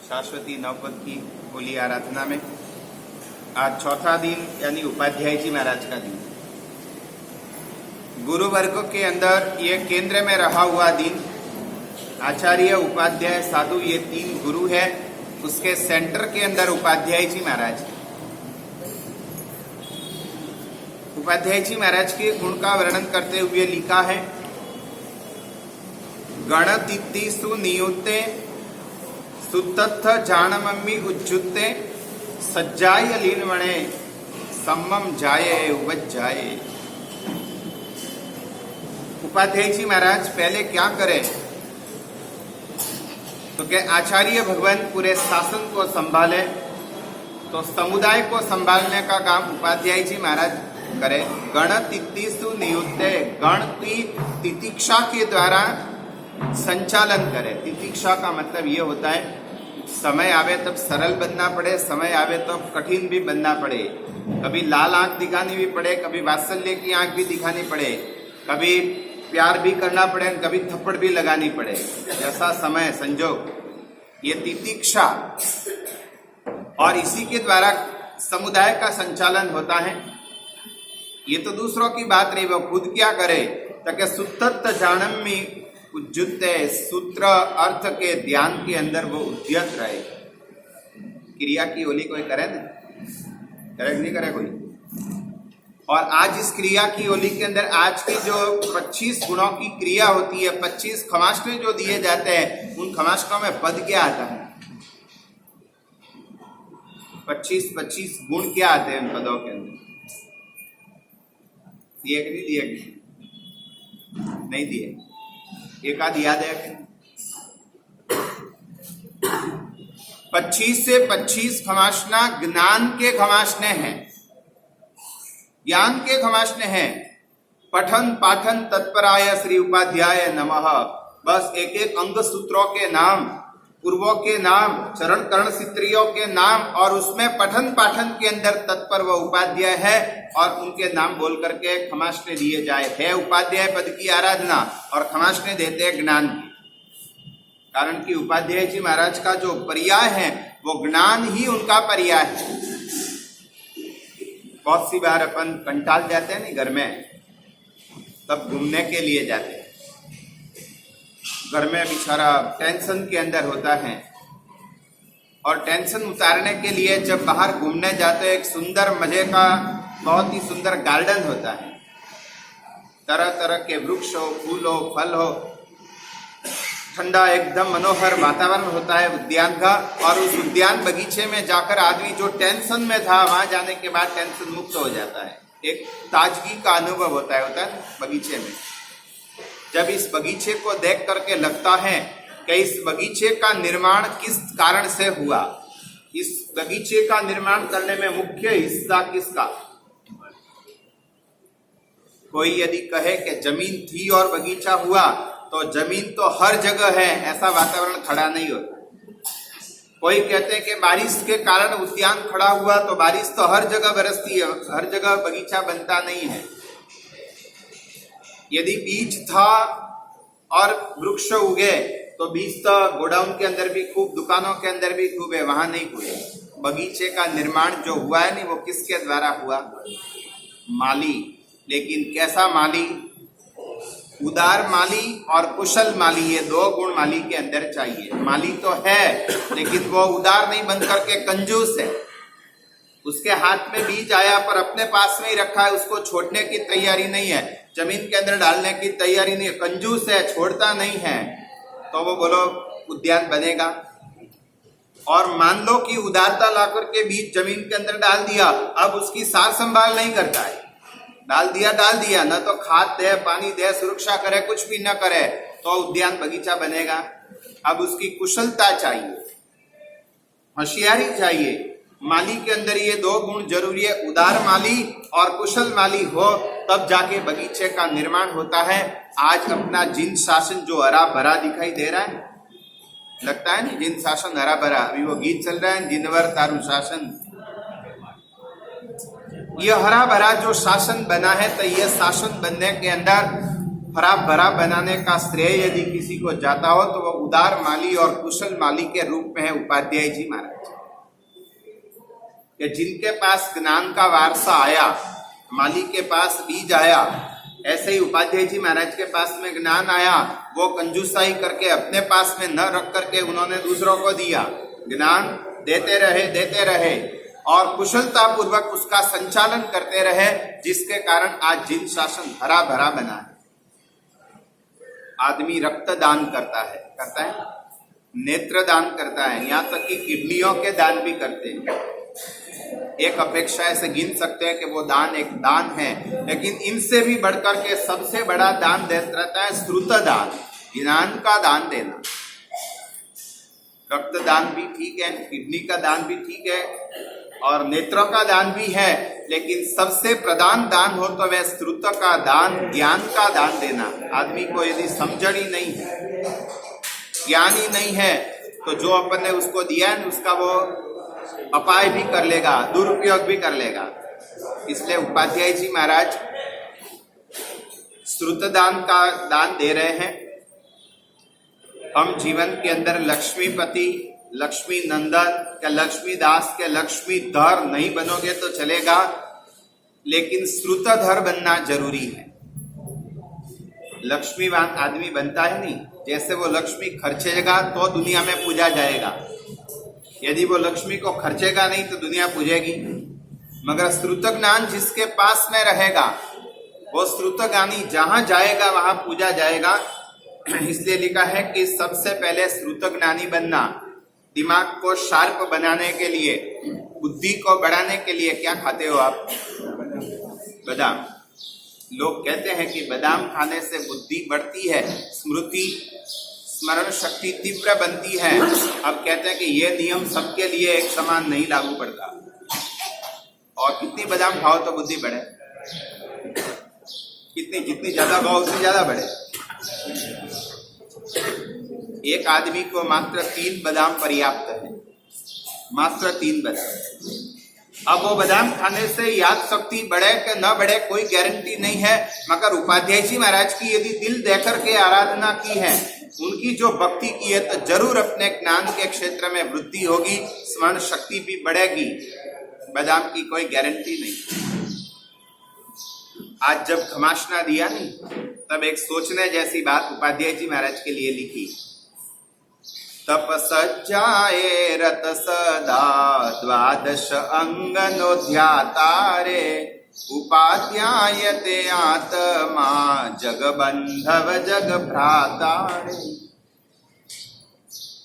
शाश्वती नवपद की होली आराधना में आज चौथा दिन यानी उपाध्याय जी महाराज का दिन। गुरु वर्ग के अंदर ये केंद्र में रहा हुआ दिन, आचार्य उपाध्याय साधु ये तीन गुरु है, उसके सेंटर के अंदर उपाध्याय जी महाराज। उपाध्याय जी महाराज के गुण का वर्णन करते हुए लिखा है, गणतिथि सुनियुते सुतत्थ जानमम्मी उज्जुते सज्जाय लीनवणे सम्मम जाये उपज्जाये। उपाध्याय जी महाराज पहले क्या करें तो क्या आचार्य भगवान पूरे शासन को संभाले, तो समुदाय को संभालने का काम उपाध्याय जी महाराज करे। गण तिथिसु नियुक्ते, गण की तितिक्षा के द्वारा संचालन करे। तितिक्षा का मतलब ये होता है समय आवे तब सरल बनना पड़े, समय आवे तो कठिन भी बनना पड़े, कभी लाल आंख दिखानी भी पड़े, कभी वात्सल्य की आंख भी दिखानी पड़े, कभी प्यार भी करना पड़े, कभी थप्पड़ भी लगानी पड़े, जैसा समय संजोग, ये तितिक्षा। और इसी के द्वारा समुदाय का संचालन होता है। ये तो दूसरों की बात रही, वो खुद क्या करे ताकि सुतत्त जानम में उज्जुत सूत्र अर्थ के ध्यान के अंदर वो उद्यत रहे। क्रिया की होली कोई करे ना, करे नहीं करे कोई। और आज इस क्रिया की होली के अंदर आज की जो 25 गुणों की क्रिया होती है, 25 खमाष्टे जो दिए जाते हैं, उन खमाष्टों में पद क्या आता है? 25 गुण क्या आते हैं उन पदों के अंदर? दिए कि नहीं दिए? नहीं दिए। एक आध याद है? 25 से 25 खमाष्ना ज्ञान के खमाष्ने हैं, ज्ञान के खमाष्ने हैं। पठन पाठन तत्पराय श्री उपाध्याय नमः। बस एक एक अंग सूत्रों के नाम, पूर्वों के नाम, चरण कर्ण सित्रियों के नाम, और उसमें पठन पाठन के अंदर तत्पर वह उपाध्याय है, और उनके नाम बोल करके खमाष्टे दिए जाए। है उपाध्याय पद की आराधना और खमाष्टे देते हैं ज्ञान की। कारण कि उपाध्याय जी महाराज का जो पर्याय है वो ज्ञान ही उनका पर्याय है। बहुत सी बार अपन कंटाल जाते हैं नहीं घर में, तब घूमने के लिए जाते हैं। घर में बेचारा टेंशन के अंदर होता है, और टेंशन उतारने के लिए जब बाहर घूमने जाते हैं, एक सुंदर मजे का बहुत ही सुंदर गार्डन होता है, तरह तरह के वृक्ष हो, फूल हो, फल हो, ठंडा एकदम मनोहर वातावरण होता है उद्यान का। और उस उद्यान बगीचे में जाकर आदमी जो टेंशन में था, वहां जाने के बाद टेंशन मुक्त हो जाता है। एक ताजगी का अनुभव होता है बगीचे में। जब इस बगीचे को देख करके लगता है कि इस बगीचे का निर्माण किस कारण से हुआ, इस बगीचे का निर्माण करने में मुख्य हिस्सा किसका? कोई यदि कहे कि जमीन थी और बगीचा हुआ, तो जमीन तो हर जगह है, ऐसा वातावरण खड़ा नहीं होता। कोई कहते हैं कि बारिश के कारण उद्यान खड़ा हुआ, तो बारिश तो हर जगह बरसती है, हर जगह बगीचा बनता नहीं है। यदि बीज था और वृक्ष उगे, तो बीज तो गोडाउन के अंदर भी खूब, दुकानों के अंदर भी खूब है, वहां नहीं हुए। बगीचे का निर्माण जो हुआ है नहीं, वो किसके द्वारा हुआ? माली। लेकिन कैसा माली? उदार माली और कुशल माली, ये दो गुण माली के अंदर चाहिए। माली तो है, लेकिन वो उदार नहीं बन करके कंजूस है। उसके हाथ में बीज आया पर अपने पास में ही रखा है, उसको छोड़ने की तैयारी नहीं है, जमीन के अंदर डालने की तैयारी नहीं है, कंजूस है, छोड़ता नहीं है, तो वो बोलो उद्यान बनेगा। और मान लो कि उदारता लाकर के बीज जमीन के अंदर डाल दिया, अब उसकी सार संभाल नहीं करता है, डाल दिया, न तो खाद दे, पानी दे, सुरक्षा करे, कुछ भी न करे, तो उद्यान बगीचा बनेगा। अब उसकी कुशलता चाहिए, होशियारी चाहिए। माली के अंदर ये दो गुण जरूरी है, उदार माली और कुशल माली हो, तब जाके बगीचे का निर्माण होता है। आज अपना जिन शासन जो हरा भरा दिखाई दे रहा है, लगता है ना जिन शासन हरा भरा, अभी वो गीत चल रहा है, जिनवर तारू शासन। ये हरा भरा जो शासन बना है, तो ये शासन बनने के अंदर हरा भरा बनाने का श्रेय यदि किसी को जाता हो तो वो उदार माली और कुशल माली के रूप में है उपाध्याय जी महाराज, कि जिनके पास ज्ञान का वारसा आया, माली के पास बीज आया, ऐसे ही उपाध्याय जी महाराज के पास में ज्ञान आया, वो कंजूसाई करके अपने पास में न रख करके उन्होंने दूसरों को दिया। ज्ञान देते रहे और कुशलता पूर्वक उसका संचालन करते रहे, जिसके कारण आज जिन शासन हरा भरा बना है। आदमी रक्त दान करता है, नेत्र दान करता है, यहाँ तक कि किडनियों के दान भी करते हैं। एक अपेक्षा से गिन सकते हैं कि वो दान एक दान है, लेकिन इनसे भी बढ़कर के सबसे बड़ा दान रहता है श्रुत दान, ज्ञान का दान देना। रक्त दान भी ठीक है, किडनी का दान भी ठीक है और नेत्रों का दान भी है, लेकिन सबसे प्रधान दान हो तो वह श्रुत का दान, ज्ञान का दान देना। आदमी को यदि समझण ही नहीं है, ज्ञान ही नहीं है, तो जो अपन ने उसको दिया है उसका वो अपाय भी कर लेगा, दुरुपयोग भी कर लेगा। इसलिए उपाध्याय जी महाराज श्रुत दान का दान दे रहे हैं। हम जीवन के अंदर लक्ष्मीपति, लक्ष्मी नंदन या लक्ष्मीदास के लक्ष्मीधर नहीं बनोगे तो चलेगा, लेकिन श्रुतधर बनना जरूरी है। लक्ष्मीवान आदमी बनता है नहीं, जैसे वो लक्ष्मी खर्चेगा तो दुनिया में पूजा जाएगा, यदि वो लक्ष्मी को खर्चेगा नहीं तो दुनिया पूजेगी। मगर श्रुत ज्ञान जिसके पास में रहेगा, वो श्रुत ज्ञानी जहां जाएगा वहां पूजा जाएगा। इसलिए लिखा है कि सबसे पहले श्रुत ज्ञानी बनना। दिमाग को शार्प बनाने के लिए, बुद्धि को बढ़ाने के लिए क्या खाते हो आप? बादाम। लोग कहते हैं कि बादाम खाने से बुद्धि बढ़ती है, स्मृति स्मरण शक्ति तीव्र बनती है। अब कहते हैं कि यह नियम सबके लिए एक समान नहीं लागू पड़ता, और कितनी बादाम खाओ तो बुद्धि बढ़े, जितनी ज्यादा खाओ उतनी ज्यादा बढ़े। एक आदमी को मात्र 3 बादाम पर्याप्त है, मात्र 3 बादाम। अब वो बादाम खाने से याद शक्ति बढ़े कि न बढ़े कोई गारंटी नहीं है, मगर उपाध्याय जी महाराज की यदि दिल देकर के आराधना की है, उनकी जो भक्ति की है, तो जरूर अपने ज्ञान के क्षेत्र में वृद्धि होगी, स्मरण शक्ति भी बढ़ेगी। बादाम की कोई गारंटी नहीं। आज जब घमासना दिया नहीं, तब एक सोचने जैसी बात उपाध्याय जी महाराज के लिए लिखी। तप सज्जाए रत सदा 12 अंगनो ध्यातारे, उपाध्यायते आत्मा जग बंधव जग भ्रातारे।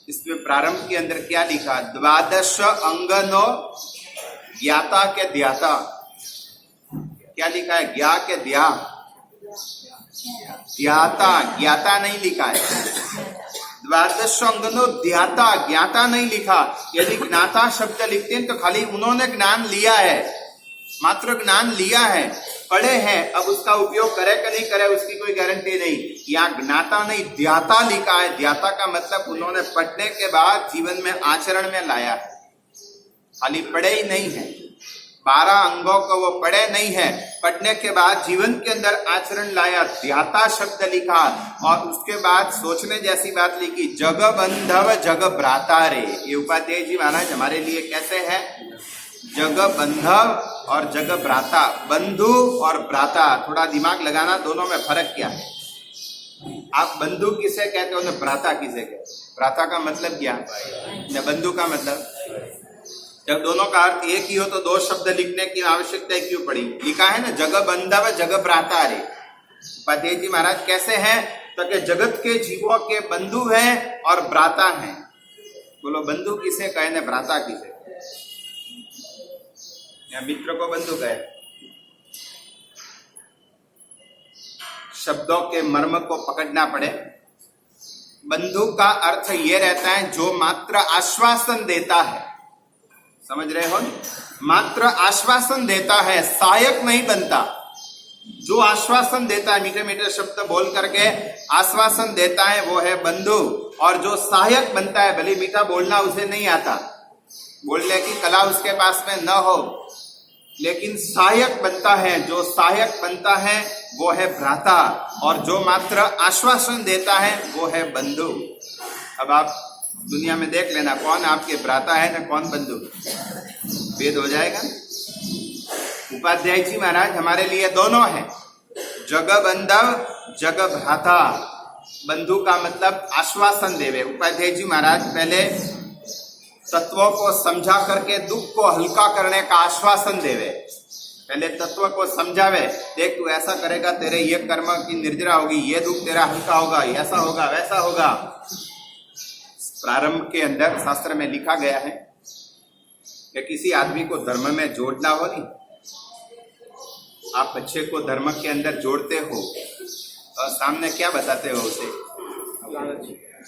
इसमें प्रारंभ के अंदर क्या लिखा? 12 अंगनो ज्ञाता के ध्याता। क्या लिखा है? ज्ञा के ध्या, ध्याता, ज्ञाता नहीं लिखा है। 12 अंगनो ध्याता, ज्ञाता नहीं लिखा। यदि ज्ञाता शब्द लिखते हैं तो खाली उन्होंने ज्ञान लिया है, मात्र ज्ञान लिया है, पढ़े हैं, अब उसका उपयोग करे कि नहीं करे उसकी कोई गारंटी नहीं। यहाँ ज्ञाता नहीं ध्याता लिखा है। ध्याता का मतलब उन्होंने पढ़ने के बाद जीवन में आचरण में लाया है, खाली पढ़े ही नहीं है। 12 अंगों को वो पढ़े नहीं है, पढ़ने के बाद जीवन के अंदर आचरण लाया, ध्याता शब्द लिखा, और उसके बाद सोचने जैसी बात लिखी, जग बंधव जग भ्राता रे। ये उपाध्याय जी महाराज हमारे लिए कैसे है? जग बंधव और जग भ्राता। बंधु और भ्राता, थोड़ा दिमाग लगाना, दोनों में फर्क क्या है? आप बंधु किसे कहते हो, तो भ्राता किसे कहते हो? भ्राता का मतलब क्या है, बंधु का मतलब? जब दोनों का अर्थ एक ही हो तो 2 शब्द लिखने की आवश्यकता क्यों पड़ी? लिखा है ना, जग बंधव जग भ्राता रे। उपाध्याय जी महाराज कैसे हैं? तो कि जगत के जीवों के बंधु हैं और भ्राता हैं। बोलो, बंधु किसे कहे ना भ्राता किसे? या मित्र को बंधु कहे? शब्दों के मर्म को पकड़ना पड़े। बंधु का अर्थ ये रहता है जो मात्र आश्वासन देता है, समझ रहे हो? मात्र आश्वासन देता है, सहायक नहीं बनता। जो आश्वासन देता है, मीठे मीठे शब्द बोल करके आश्वासन देता है, वो है बंधु। और जो सहायक बनता है, भले मीठा बोलना उसे नहीं आता, बोलने की कला उसके पास में न हो, लेकिन सहायक बनता है, जो सहायक बनता है वो है भ्राता, और जो मात्र आश्वासन देता है वो है बंधु। अब आप दुनिया में देख लेना कौन आपके भ्राता है ना कौन बंधु, भेद हो जाएगा। उपाध्याय जी महाराज हमारे लिए दोनों हैं, जग बंधव जग भ्राता। बंधु का मतलब आश्वासन देवे। उपाध्याय जी महाराज पहले तत्वों को समझा करके दुख को हल्का करने का आश्वासन देवे। पहले तत्व को समझावे, देख तू ऐसा करेगा तेरे ये कर्म की निर्जरा होगी, ये दुख तेरा हल्का होगा, ऐसा होगा वैसा होगा। प्रारंभ के अंदर शास्त्र में लिखा गया है कि किसी आदमी को धर्म में जोड़ना हो नहीं, आप बच्चे को धर्म के अंदर जोड़ते हो और सामने क्या बताते हो उसे?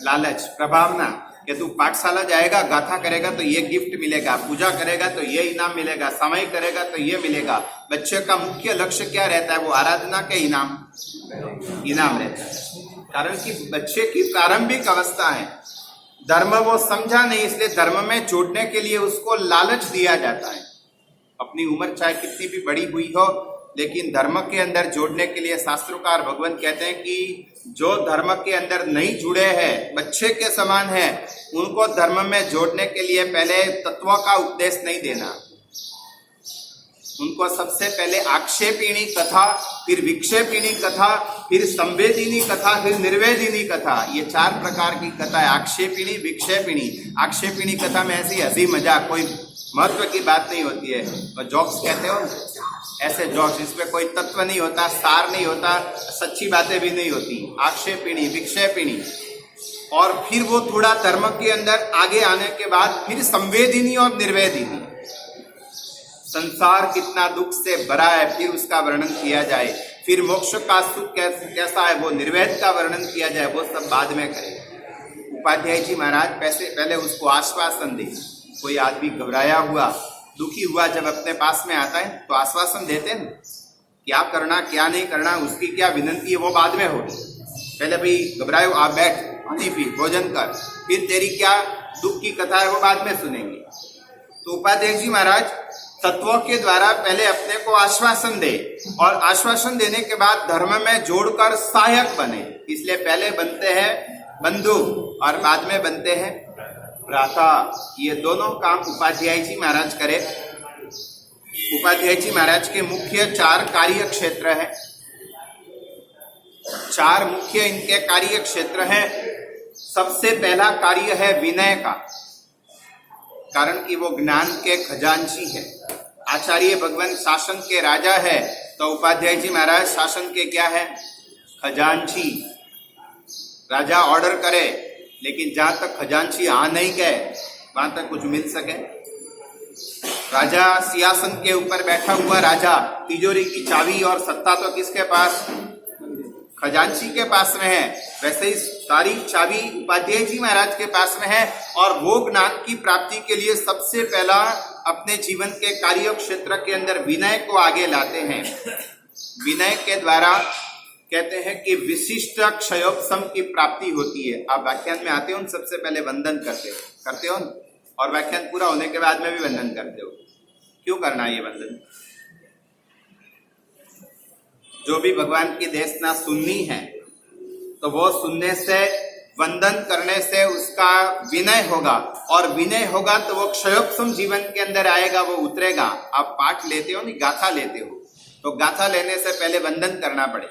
लालच, प्रभावना, कि तू पाठशाला जाएगा, गाथा करेगा तो ये गिफ्ट मिलेगा, पूजा करेगा तो ये इनाम मिलेगा, समय करेगा तो ये मिलेगा। बच्चे का मुख्य लक्ष्य क्या रहता है? वो आराधना के इनाम रहता है। कारण कि बच्चे की प्रारंभिक अवस्था है, धर्म वो समझा नहीं, इसलिए धर्म में जोड़ने के लिए उसको लालच दिया जाता है। अपनी उम्र चाहे कितनी भी बड़ी हुई हो, लेकिन धर्म के अंदर जोड़ने के लिए शास्त्रोकार भगवान कहते हैं कि जो धर्म के अंदर नहीं जुड़े हैं, बच्चे के समान है, उनको धर्म में जोड़ने के लिए पहले तत्वों का उपदेश नहीं देना। उनको सबसे पहले आक्षेपिणी कथा, फिर विक्षेपिणी कथा, फिर संवेदिनी कथा, फिर निर्वेदिनी कथा, ये 4 प्रकार की कथा है। आक्षेपिणी, विक्षेपिणी। आक्षेपिणी कथा में ऐसी हंसी मजाक, कोई महत्व की बात नहीं होती है, और जोक्स कहते हो ऐसे जोक्स, इसमें कोई तत्व नहीं होता, सार नहीं होता, सच्ची बातें भी नहीं होती। आक्षेपिणी, विक्षेपिणी। और फिर वो थोड़ा धर्म के अंदर आगे आने के बाद फिर संवेदिनी और निर्वेदिनी। संसार कितना दुख से भरा है, फिर उसका वर्णन किया जाए। फिर मोक्ष का सुख कैसा है, वो निर्वेद का वर्णन किया जाए, वो सब बाद में करें। उपाध्याय जी महाराज पहले उसको आश्वासन दे। कोई आदमी घबराया हुआ, दुखी हुआ जब अपने पास में आता है तो आश्वासन देते हैं, क्या करना क्या नहीं करना, उसकी क्या विनंती है वो बाद में होगी। पहले भाई घबराए, आप बैठ, पानी पी, भोजन कर, फिर तेरी क्या दुख की कथा है वो बाद में सुनेंगे। तो उपाध्याय जी महाराज तत्वों के द्वारा पहले अपने को आश्वासन दे, और आश्वासन देने के बाद धर्म में जोड़कर सहायक बने। इसलिए पहले बनते हैं बंधु और बाद में बनते हैं भ्राता। ये दोनों काम उपाध्याय जी महाराज करे। उपाध्याय जी महाराज के मुख्य 4 कार्य क्षेत्र हैं। 4 मुख्य इनके कार्य क्षेत्र हैं। सबसे पहला कार्य है विनय का, कारण कि वो ज्ञान के खजांची है। आचार्य भगवान शासन के राजा है, तो उपाध्याय जी महाराज शासन के क्या है? खजांची। राजा ऑर्डर करे, लेकिन जहां तक खजांची आ नहीं गए वहां तक कुछ मिल सके। राजा सिंहासन के ऊपर बैठा हुआ राजा, तिजोरी की चाबी और सत्ता तो किसके पास? खजांची के पास में है। वैसे ही सारी चाबी उपाध्याय जी महाराज के पास में है, और वो ज्ञान की प्राप्ति के लिए सबसे पहला अपने जीवन के कार्य क्षेत्र के अंदर विनय को आगे लाते हैं। विनय के द्वारा कहते हैं कि विशिष्ट क्षयोपशम की प्राप्ति होती है। आप व्याख्यान में आते हो, सबसे पहले वंदन करते हो, और व्याख्यान पूरा होने के बाद में भी वंदन करते हो। क्यों करना ये वंदन? जो भी भगवान की देशना सुननी है, तो वो सुनने से, वंदन करने से उसका विनय होगा, और विनय होगा तो वो क्षयोपशम जीवन के अंदर आएगा, वो उतरेगा। आप पाठ लेते हो, नहीं गाथा लेते हो, तो गाथा लेने से पहले वंदन करना पड़े,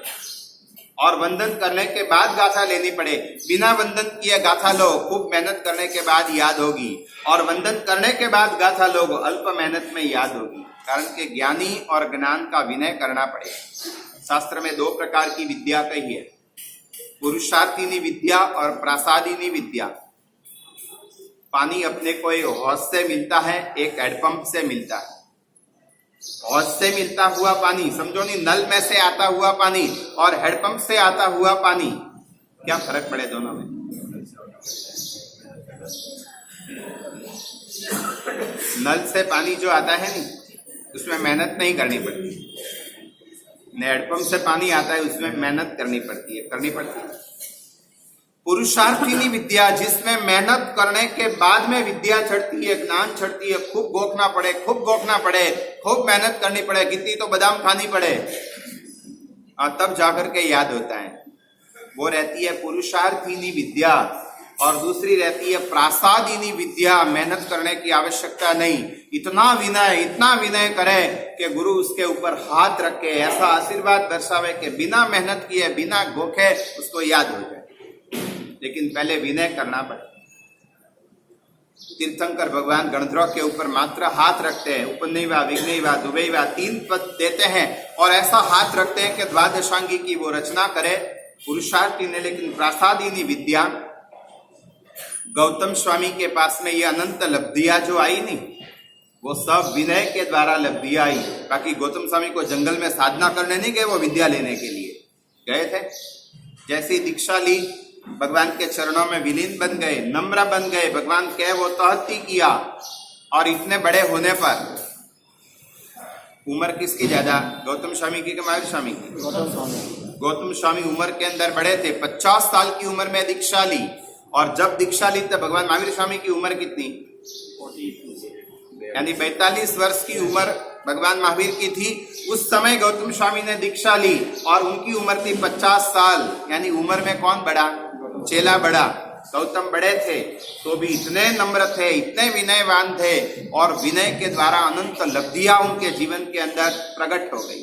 और वंदन करने के बाद गाथा लेनी पड़े। बिना वंदन किए गाथा लो, खूब मेहनत करने के बाद याद होगी, और वंदन करने के बाद गाथा लो, अल्प मेहनत में याद होगी। कारण के ज्ञानी और ज्ञान का विनय करना पड़े। शास्त्र में 2 प्रकार की विद्या कही है, पुरुषार्थिनी विद्या और प्रासादिनी विद्या। पानी अपने को एक हौज से मिलता है, एक हैंडपंप से मिलता है। हौज से मिलता हुआ पानी, समझो नहीं, नल में से आता हुआ पानी और हैंडपंप से आता हुआ पानी, क्या फर्क पड़े दोनों में? नल से पानी जो आता है नहीं, उसमें मेहनत नहीं करनी पड़ती। हैंडपंप से पानी आता है, उसमें मेहनत करनी पड़ती है। पुरुषार्थिनी विद्या, जिसमें मेहनत करने के बाद में विद्या चढ़ती है, ज्ञान चढ़ती है, खूब गोखना पड़े, खूब मेहनत करनी पड़े, कितनी तो बादाम खानी पड़े, तब जाकर के याद होता है। वो रहती है पुरुषार्थिनी विद्या। और दूसरी रहती है प्रासादिनी विद्या, मेहनत करने की आवश्यकता नहीं, इतना विनय करे कि गुरु उसके ऊपर हाथ रखे, ऐसा आशीर्वाद दर्शावे कि बिना मेहनत किए बिना गोखे उसको याद हो जाए। लेकिन पहले विनय करना पड़े। तीर्थंकर भगवान गणधरों के ऊपर मात्र हाथ रखते हैं, उपनयवा, विघ्नयवा, दुबैवा 3 पद देते हैं और ऐसा हाथ रखते हैं कि द्वादशांगी की वो रचना करे पुरुषार्थी ने। लेकिन प्रासादिनी विद्या, गौतम स्वामी के पास में ये अनंत लब्धियां जो आई नहीं, वो सब विनय के द्वारा लब्धियां आई। बाकी गौतम स्वामी को जंगल में साधना करने नहीं गए, वो विद्या लेने के लिए गए थे। जैसी दीक्षा ली, भगवान के चरणों में विलीन बन गए, नम्र बन गए, भगवान कहे वो तहती किया। और इतने बड़े होने पर उम्र किसकी ज्यादा, गौतम स्वामी की कि महावीर स्वामी की? गौतम स्वामी उम्र के अंदर बड़े थे, 50 साल की उम्र में दीक्षा ली। और जब दीक्षा ली तब भगवान महावीर स्वामी की उम्र कितनी, यानी 42 वर्ष की उम्र भगवान महावीर की थी। उस समय गौतम स्वामी ने दीक्षा ली और उनकी उम्र थी 50 साल, यानी उम्र में कौन बड़ा, चेला बड़ा। गौतम बड़े थे तो भी इतने नम्र थे, इतने विनयवान थे और विनय के द्वारा अनंत लब्धियां उनके जीवन के अंदर प्रकट हो गई।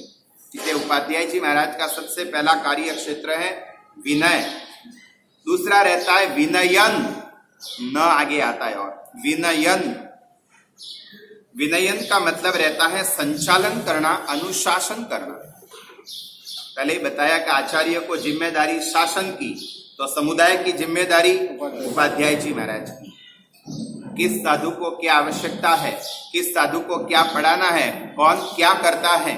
इसलिए उपाध्याय जी महाराज का सबसे पहला कार्य क्षेत्र है विनय। दूसरा रहता है विनयन, न आगे आता है, और विनयन, विनयन का मतलब रहता है संचालन करना, अनुशासन करना। पहले ही बताया कि आचार्य को जिम्मेदारी शासन की, तो समुदाय की जिम्मेदारी उपाध्याय जी महाराज की। किस साधु को क्या आवश्यकता है, किस साधु को क्या पढ़ाना है, कौन क्या करता है।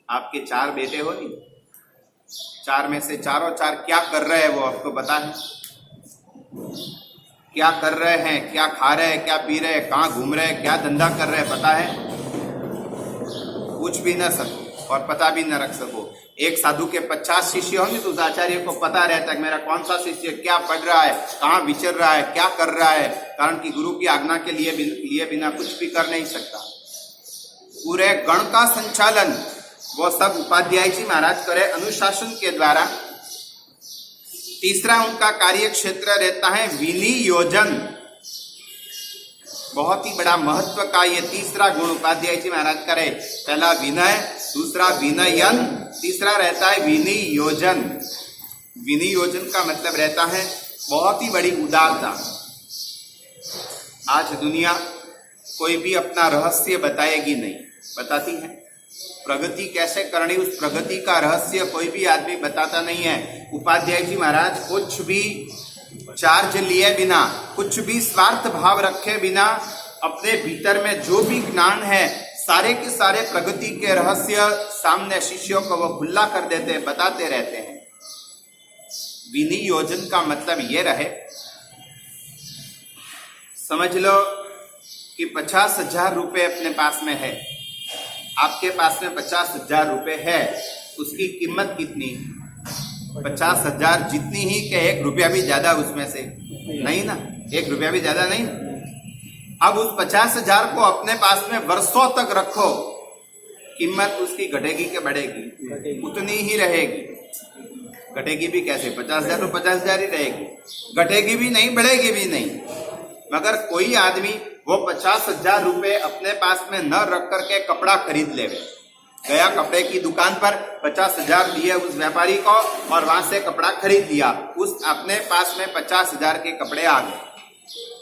आपके 4 बेटे हो नहीं, 4 में से चारों 4 क्या कर रहे हैं वो आपको पता है? क्या कर रहे हैं, क्या खा रहे हैं, क्या पी रहे हैं, कहाँ घूम रहे हैं, क्या धंधा कर रहे हैं, पता है? पूछ भी न सको और पता भी न रख सको। एक साधु के 50 शिष्य होंगे तो उस आचार्य को पता रहता है कि मेरा कौन सा शिष्य क्या पढ़ रहा है, कहाँ विचर रहा है, क्या कर रहा है, कारण कि गुरु की आज्ञा के लिए बिना कुछ भी कर नहीं सकता। पूरे गण का संचालन वो सब उपाध्याय जी महाराज करे अनुशासन के द्वारा। तीसरा उनका कार्य क्षेत्र रहता है विनियोजन। बहुत ही बड़ा महत्व का ये तीसरा गुण उपाध्याय जी महाराज करे। पहला विनय, दूसरा विनयन, तीसरा रहता है विनियोजन। विनियोजन का मतलब रहता है बहुत ही बड़ी उदारता। आज दुनिया कोई भी अपना रहस्य बताएगी नहीं, बताती है? प्रगति कैसे करनी, उस प्रगति का रहस्य कोई भी आदमी बताता नहीं है। उपाध्याय जी महाराज कुछ भी चार्ज लिए बिना, कुछ भी स्वार्थ भाव रखे बिना, अपने भीतर में जो भी ज्ञान है सारे के सारे प्रगति के रहस्य सामने शिष्यों को वो खुला कर देते, बताते रहते हैं। विनियोजन का मतलब ये रहे, समझ लो कि 50,000 रुपए अपने पास में है, आपके पास में 50,000 रुपए है, उसकी कीमत कितनी? 50,000 जितनी ही कि 1 रुपया भी ज्यादा उसमें से नहीं ना, 1 रुपया भी ज्यादा नहीं। अब उस 50,000 को अपने पास में वर्षों तक रखो, कीमत उसकी घटेगी कि बढ़ेगी? उतनी ही रहेगी। घटेगी भी कैसे? 50,000 तो 50,000 ही रहेगी, घटेगी भी नहीं, बढ़ेगी भी नहीं। मगर कोई आदमी वो 50,000 रुपए अपने पास में न रख करके कपड़ा खरीद ले, गया कपड़े की दुकान पर, 50,000 दिए उस व्यापारी को और वहां से कपड़ा खरीद लिया, उस अपने पास में 50,000 के कपड़े आ गए।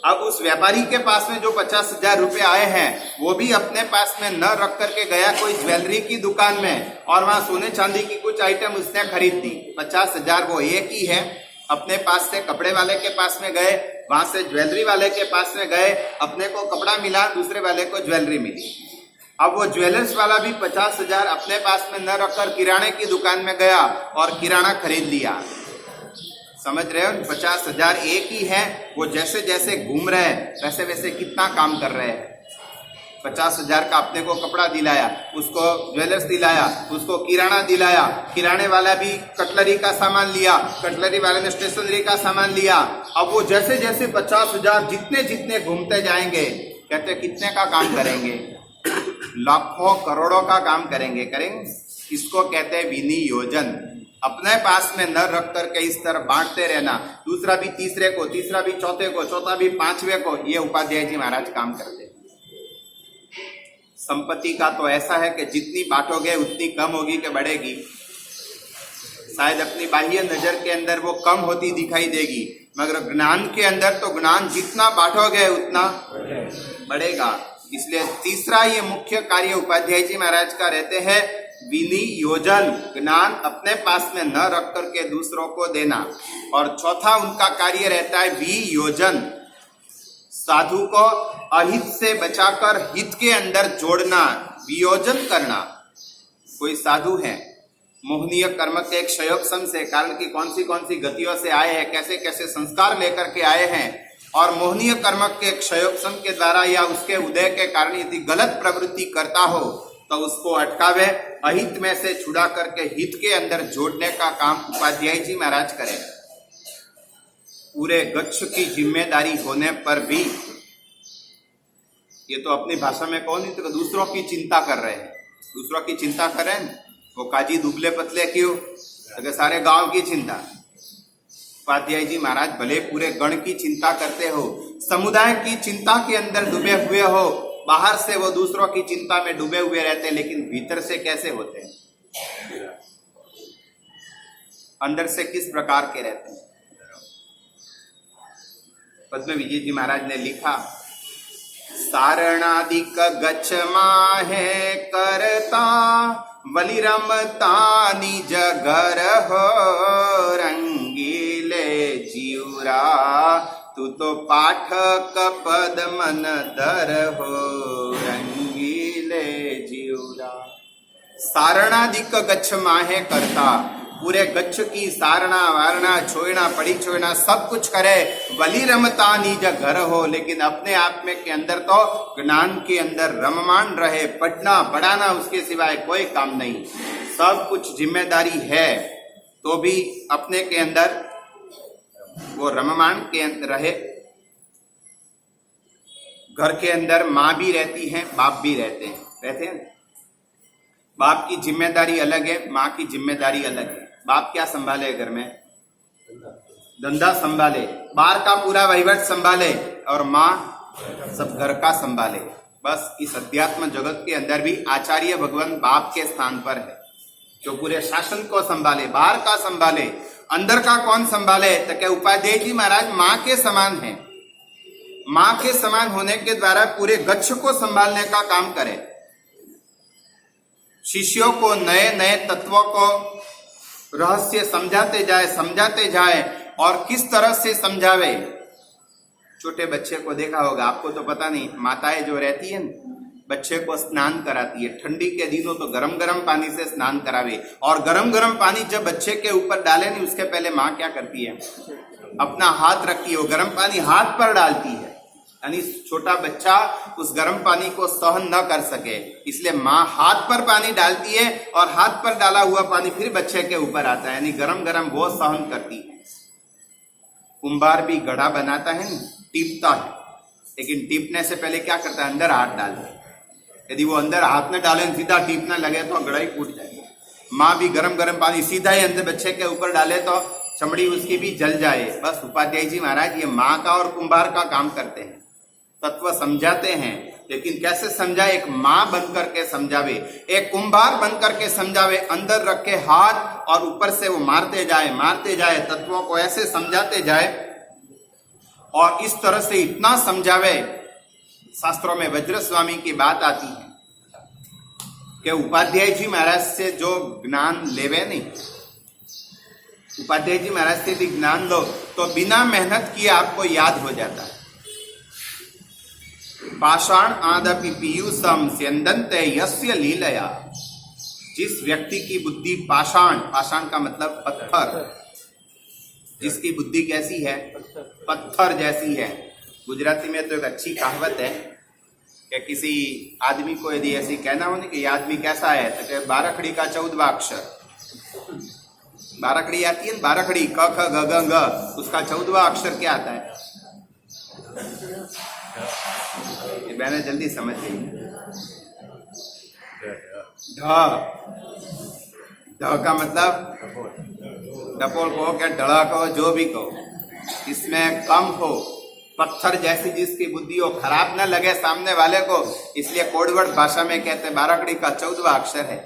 अब उस व्यापारी के पास में जो 50,000 रुपए आए हैं वो भी अपने पास में न रख करके गया कोई ज्वेलरी की दुकान में और वहां सोने चांदी की कुछ आइटम उसने खरीद दी। 50,000 वो एक ही है, अपने पास से कपड़े वाले के पास में गए, वहां से ज्वेलरी वाले के पास में गए, अपने को कपड़ा मिला, दूसरे वाले को ज्वेलरी मिली। अब वो ज्वेलर्स वाला भी 50,000 अपने पास में न रखकर किराने की दुकान में गया और किराना खरीद लिया। समझ रहे हो? 50,000 एक ही है, वो जैसे जैसे घूम रहे हैं वैसे वैसे कितना काम कर रहे हैं। 50,000 का अपने को कपड़ा दिलाया, उसको ज्वेलर्स दिलाया, उसको किराना दिलाया, किराने वाला भी कटलरी का सामान लिया, कटलरी वाले ने स्टेशनरी का सामान लिया। अब वो जैसे जैसे 50,000 जितने जितने घूमते जाएंगे, कहते कितने का काम करेंगे? लाखों करोड़ों का काम करेंगे। इसको कहते हैं विनियोजन। अपने पास में न रख करके इस तरह बांटते रहना, दूसरा भी तीसरे को, तीसरा भी चौथे को, चौथा भी पांचवे को, ये उपाध्याय जी महाराज काम करते हैं। संपत्ति का तो ऐसा है कि जितनी बांटोगे उतनी कम होगी कि बढ़ेगी। शायद अपनी बाह्य नजर के अंदर वो कम होती दिखाई देगी, मगर ज्ञान के अंदर तो ज्ञान जितना बांटोगे उतना बढ़ेगा। इसलिए तीसरा ये मुख्य कार्य उपाध्याय जी महाराज का रहते हैं, विनियोजन, ज्ञान अपने पास में न रख करके दूसरों को देना। और चौथा उनका कार्य रहता है वियोजन, साधु को अहित से बचाकर हित के अंदर जोड़ना, वियोजन करना। कोई साधु है, मोहनीय कर्म के एक क्षयोक्षम से, कारण की कौन सी गतियों से आए हैं, कैसे कैसे संस्कार लेकर के आए हैं, और मोहनीय कर्म के क्षयोक्षम के द्वारा या उसके उदय के कारण यदि गलत प्रवृत्ति करता हो तो उसको अटकावे, अहित में से छुड़ा करके हित के अंदर जोड़ने का काम उपाध्याय जी महाराज करें। पूरे गच्छ की जिम्मेदारी होने पर भी ये तो अपनी भाषा में कौन, तो दूसरों की चिंता कर रहे हैं, दूसरों की चिंता कर रहे हैं। वो काजी दुबले पतले क्यों, तो सारे गांव की चिंता। उपाध्याय जी महाराज भले पूरे गण की चिंता करते हो, समुदाय की चिंता के अंदर डूबे हुए हो, बाहर से वो दूसरों की चिंता में डूबे हुए रहते हैं, लेकिन भीतर से कैसे होते हैं, अंदर से किस प्रकार के रहते हैं। पद्म विजय जी महाराज ने लिखा, सारणादिक गच्छ माहे करता, बलि रमता निज घर हो, रंगीले जीवरा, तू तो पाठक पद मन दर हो, रंगीले जीवरा। सारणादिक गच्छ माहे करता, पूरे गच्छ की सारणा वारणा छोड़ना पड़ी छोड़ना सब कुछ करे, बलि रमता निज घर हो, लेकिन अपने आप में के अंदर तो ज्ञान के अंदर रममान रहे, पढ़ना पढ़ाना उसके सिवाय कोई काम नहीं। सब कुछ जिम्मेदारी है तो भी अपने के अंदर वो रममान के अंदर रहे। घर के अंदर माँ भी रहती है, बाप भी रहते हैं। बाप की जिम्मेदारी अलग है, माँ की जिम्मेदारी अलग है। बाप क्या संभाले घर में, धंधा संभाले, बाहर का पूरा वहीवट संभाले, और माँ सब घर का संभाले। बस इस अध्यात्म जगत के अंदर भी आचार्य भगवान बाप के स्थान पर है, जो पूरे शासन को संभाले, बाहर का संभाले, अंदर का कौन संभाले, तो क्या उपाध्याय जी महाराज माँ के समान है। माँ के समान होने के द्वारा पूरे गच्छ को संभालने का काम करे, शिष्यों को नए नए तत्वों को रहस्य समझाते जाए, और किस तरह से समझावे। छोटे बच्चे को देखा होगा, आपको तो पता नहीं, माताएं जो रहती है बच्चे को स्नान कराती है, ठंडी के दिनों तो गरम गरम पानी से स्नान करावे, और गरम गरम पानी जब बच्चे के ऊपर डाले नहीं, उसके पहले माँ क्या करती है, अपना हाथ रखती है, वो गर्म पानी हाथ पर डालती है, यानी छोटा बच्चा उस गर्म पानी को सहन न कर सके, इसलिए माँ हाथ पर पानी डालती है, और हाथ पर डाला हुआ पानी फिर बच्चे के ऊपर आता है, यानी गरम गरम वो सहन करती है। कुंभार भी घड़ा बनाता है ना, टीपता है, लेकिन टीपने से पहले क्या करता है, अंदर हाथ डालता है। यदि वो अंदर हाथ न डाले, सीधा टीपना लगे तो घड़ा ही फूट जाएगा। माँ भी गरम गरम पानी सीधा ही अंदर बच्चे के ऊपर डाले तो चमड़ी उसकी भी जल जाए। बस उपाध्याय जी महाराज ये माँ का और कुंभार का काम करते हैं, तत्व समझाते हैं, लेकिन कैसे समझाए, एक माँ बनकर के समझावे, एक कुंभार बनकर के समझावे, अंदर रखे हाथ और ऊपर से वो मारते जाए, तत्वों को ऐसे समझाते जाए, और इस तरह से इतना समझावे। शास्त्रों में वज्र स्वामी की बात आती है कि उपाध्याय जी महाराज से जो ज्ञान लेवे नहीं, उपाध्याय जी महाराज से यदि ज्ञान लो तो बिना मेहनत किए आपको याद हो जाता है। पाषाण आदपि पीयूषम स्यन्दन्ते यस्य लीलया। जिस व्यक्ति की बुद्धि पाषाण का मतलब पत्थर, जिसकी बुद्धि कैसी है, पत्थर जैसी है। गुजराती में तो एक अच्छी कहावत है कि किसी आदमी को यदि ऐसी कहना हो ना कि ये आदमी कैसा है, तो बारखड़ी का 14वां अक्षर, बारखड़ी आती है ना, बारखड़ी क ख ग घ ग, उसका 14वां अक्षर क्या आता है, ये मैंने जल्दी समझ गई, ढ। ढ का मतलब डपोल कहो क्या डड़ा कहो, जो भी कहो, इसमें कम हो, पत्थर जैसी जिसकी बुद्धि हो, खराब न लगे सामने वाले को, इसलिए कोडवर्ड भाषा में कहते हैं 12 कड़ी का 14वां अक्षर है।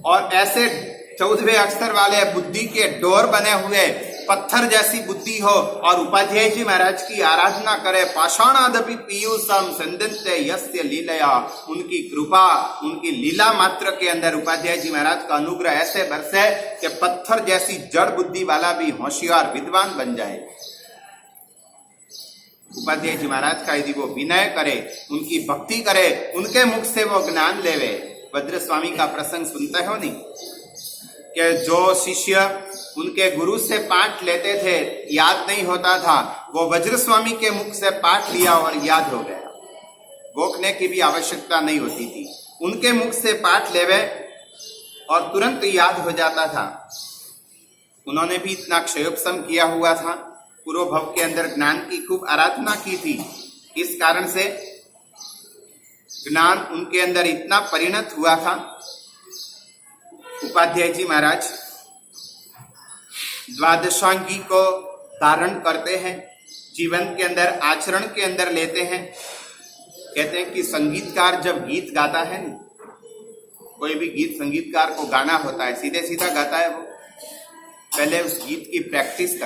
और ऐसे 14वें अक्षर वाले बुद्धि के डोर बने हुए पत्थर जैसी बुद्धि हो और उपाध्याय जी महाराज की आराधना करे। पाषाणादपि पीयूषम संदन्ते यस्य लीलया, उनकी कृपा, उनकी लीला मात्र के अंदर उपाध्याय जी महाराज का अनुग्रह ऐसे बरसे कि पत्थर जैसी जड़ बुद्धि वाला भी होशियार विद्वान बन जाए। उपाध्याय जी महाराज का यदि वो विनय करे, उनकी भक्ति करे, उनके मुख से वो ज्ञान लेवे। वज्र स्वामी का प्रसंग सुनते हो नहीं कि जो शिष्य उनके गुरु से पाठ लेते थे, याद नहीं होता था, वो वज्र स्वामी के मुख से पाठ लिया और याद हो गया। गोखने की भी आवश्यकता नहीं होती थी, उनके मुख से पाठ लेवे और तुरंत याद हो जाता था। उन्होंने भी इतना क्षयोपशम किया हुआ था, पूर्व भव के अंदर ज्ञान की खूब आराधना की थी। इस कारण से ज्ञान उनके अंदर इतना परिणत हुआ था। उपाध्याय जी महाराज द्वादशांगी को धारण करते हैं, जीवन के अंदर, आचरण के अंदर लेते हैं। कहते हैं कि संगीतकार जब गीत गाता है ना, कोई भी गीत संगीतकार को गाना होता है, सीधे सीधा गाता है वो, पहले उस गीत की प्रैक्टिस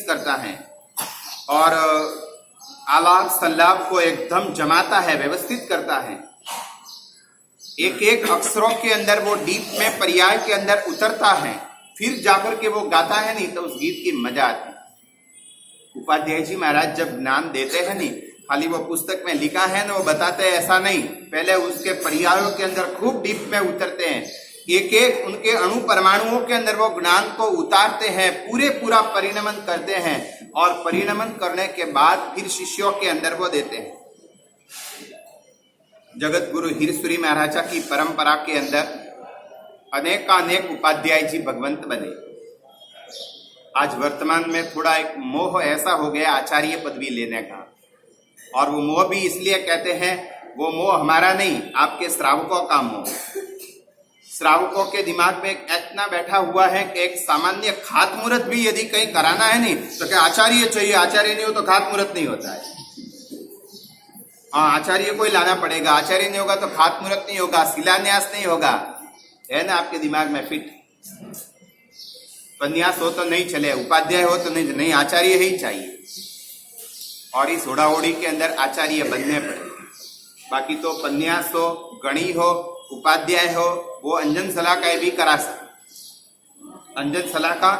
करता है और आलाप संलाप को एकदम जमाता है, व्यवस्थित करता है। एक एक अक्षरों के अंदर वो डीप में पर्याय के अंदर उतरता है, फिर जाकर के वो गाता है नहीं तो उस गीत की मजा आती। उपाध्याय जी महाराज जब ज्ञान देते हैं नहीं, खाली वो पुस्तक में लिखा है ना वो बताते हैं, ऐसा नहीं, पहले उसके पर्यायों के अंदर खूब डीप में उतरते हैं। एक एक उनके अणु परमाणुओं के अंदर वो ज्ञान को उतारते हैं, पूरा परिणमन करते हैं और परिणमन करने के बाद फिर शिष्यों के अंदर वो देते हैं। जगत गुरु हीरसुरी महाराजा की परंपरा के अंदर अनेकानेक उपाध्याय जी भगवंत बने। आज वर्तमान में थोड़ा एक मोह ऐसा हो गया आचार्य पदवी लेने का, और वो मोह भी इसलिए कहते हैं, वो मोह हमारा नहीं, आपके श्रावकों का मोह। श्रावकों के दिमाग में एक इतना बैठा हुआ है कि एक सामान्य खातमुहूर्त भी यदि कहीं कराना है नहीं तो क्या आचार्य चाहिए, आचार्य नहीं हो तो खातमुहूर्त नहीं होता है। हाँ, आचार्य को ही लाना पड़ेगा, आचार्य नहीं होगा तो खातमुहूर्त नहीं होगा, शिलान्यास नहीं होगा, है ना आपके दिमाग में फिट। पन्यास हो तो नहीं चले, उपाध्याय हो तो नहीं, आचार्य ही चाहिए। और इस होड़ाहोड़ी के अंदर आचार्य बनने पड़े। बाकी तो पन्यास हो, गणी हो, उपाध्याय हो, वो अंजन सलाह भी करा सके, अंजन सलाह का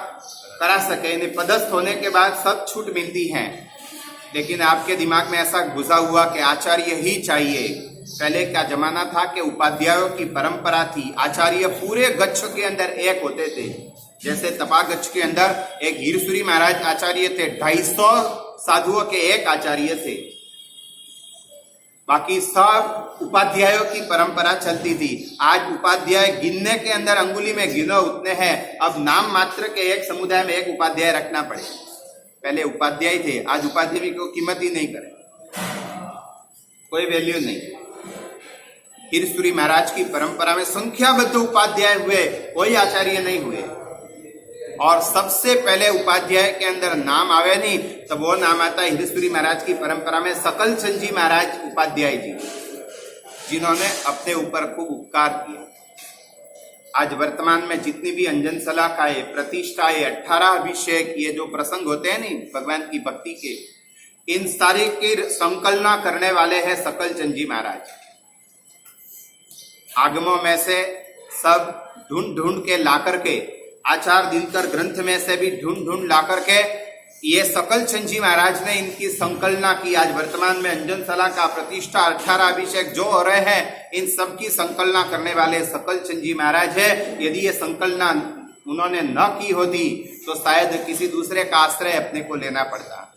करा सके। इन्हें पदस्थ होने के बाद सब छूट मिलती है, लेकिन आपके दिमाग में ऐसा घुसा हुआ कि आचार्य ही चाहिए। पहले क्या जमाना था कि उपाध्यायों की परंपरा थी, आचार्य पूरे गच्छ के अंदर एक होते थे। जैसे तपागच्छ के अंदर एक हीरसुरी महाराज आचार्य थे, 250 साधुओं के एक आचार्य थे, बाकी सब उपाध्यायों की परंपरा चलती थी। आज उपाध्याय गिनने के अंदर अंगुली में गिनो उतने हैं, अब नाम मात्र के एक समुदाय में एक उपाध्याय रखना पड़े। पहले उपाध्याय थे, आज उपाध्याय की कोई कीमत ही नहीं करे, कोई वैल्यू नहीं। हीरसुरी महाराज की परंपरा में संख्याबद्ध उपाध्याय हुए, कोई आचार्य नहीं हुए। और सबसे पहले उपाध्याय के अंदर नाम आवे नहीं तो वो नाम आता है हीरसुरी महाराज की परंपरा में सकल चंद जी महाराज उपाध्याय जी, जिन्होंने अपने ऊपर खूब उपकार किया। आज वर्तमान में जितनी भी अंजन सलाखाएं, प्रतिष्ठाएं, 18 अभिषेक, ये जो प्रसंग होते हैं नहीं भगवान की भक्ति के, इन सारे की संकलना करने वाले हैं सकल चंद जी महाराज। आगमों में से सब ढूंढ के ला करके, आचार दिनकर ग्रंथ में से भी ढूंढ ला करके ये सकल चंद जी महाराज ने इनकी संकलना की। आज वर्तमान में अंजन सला का प्रतिष्ठा, 18 अभिषेक जो हो रहे हैं, इन सब की संकलना करने वाले सकल चंद जी महाराज है। यदि ये संकलना उन्होंने न की होती तो शायद किसी दूसरे का आश्रय अपने को लेना पड़ता।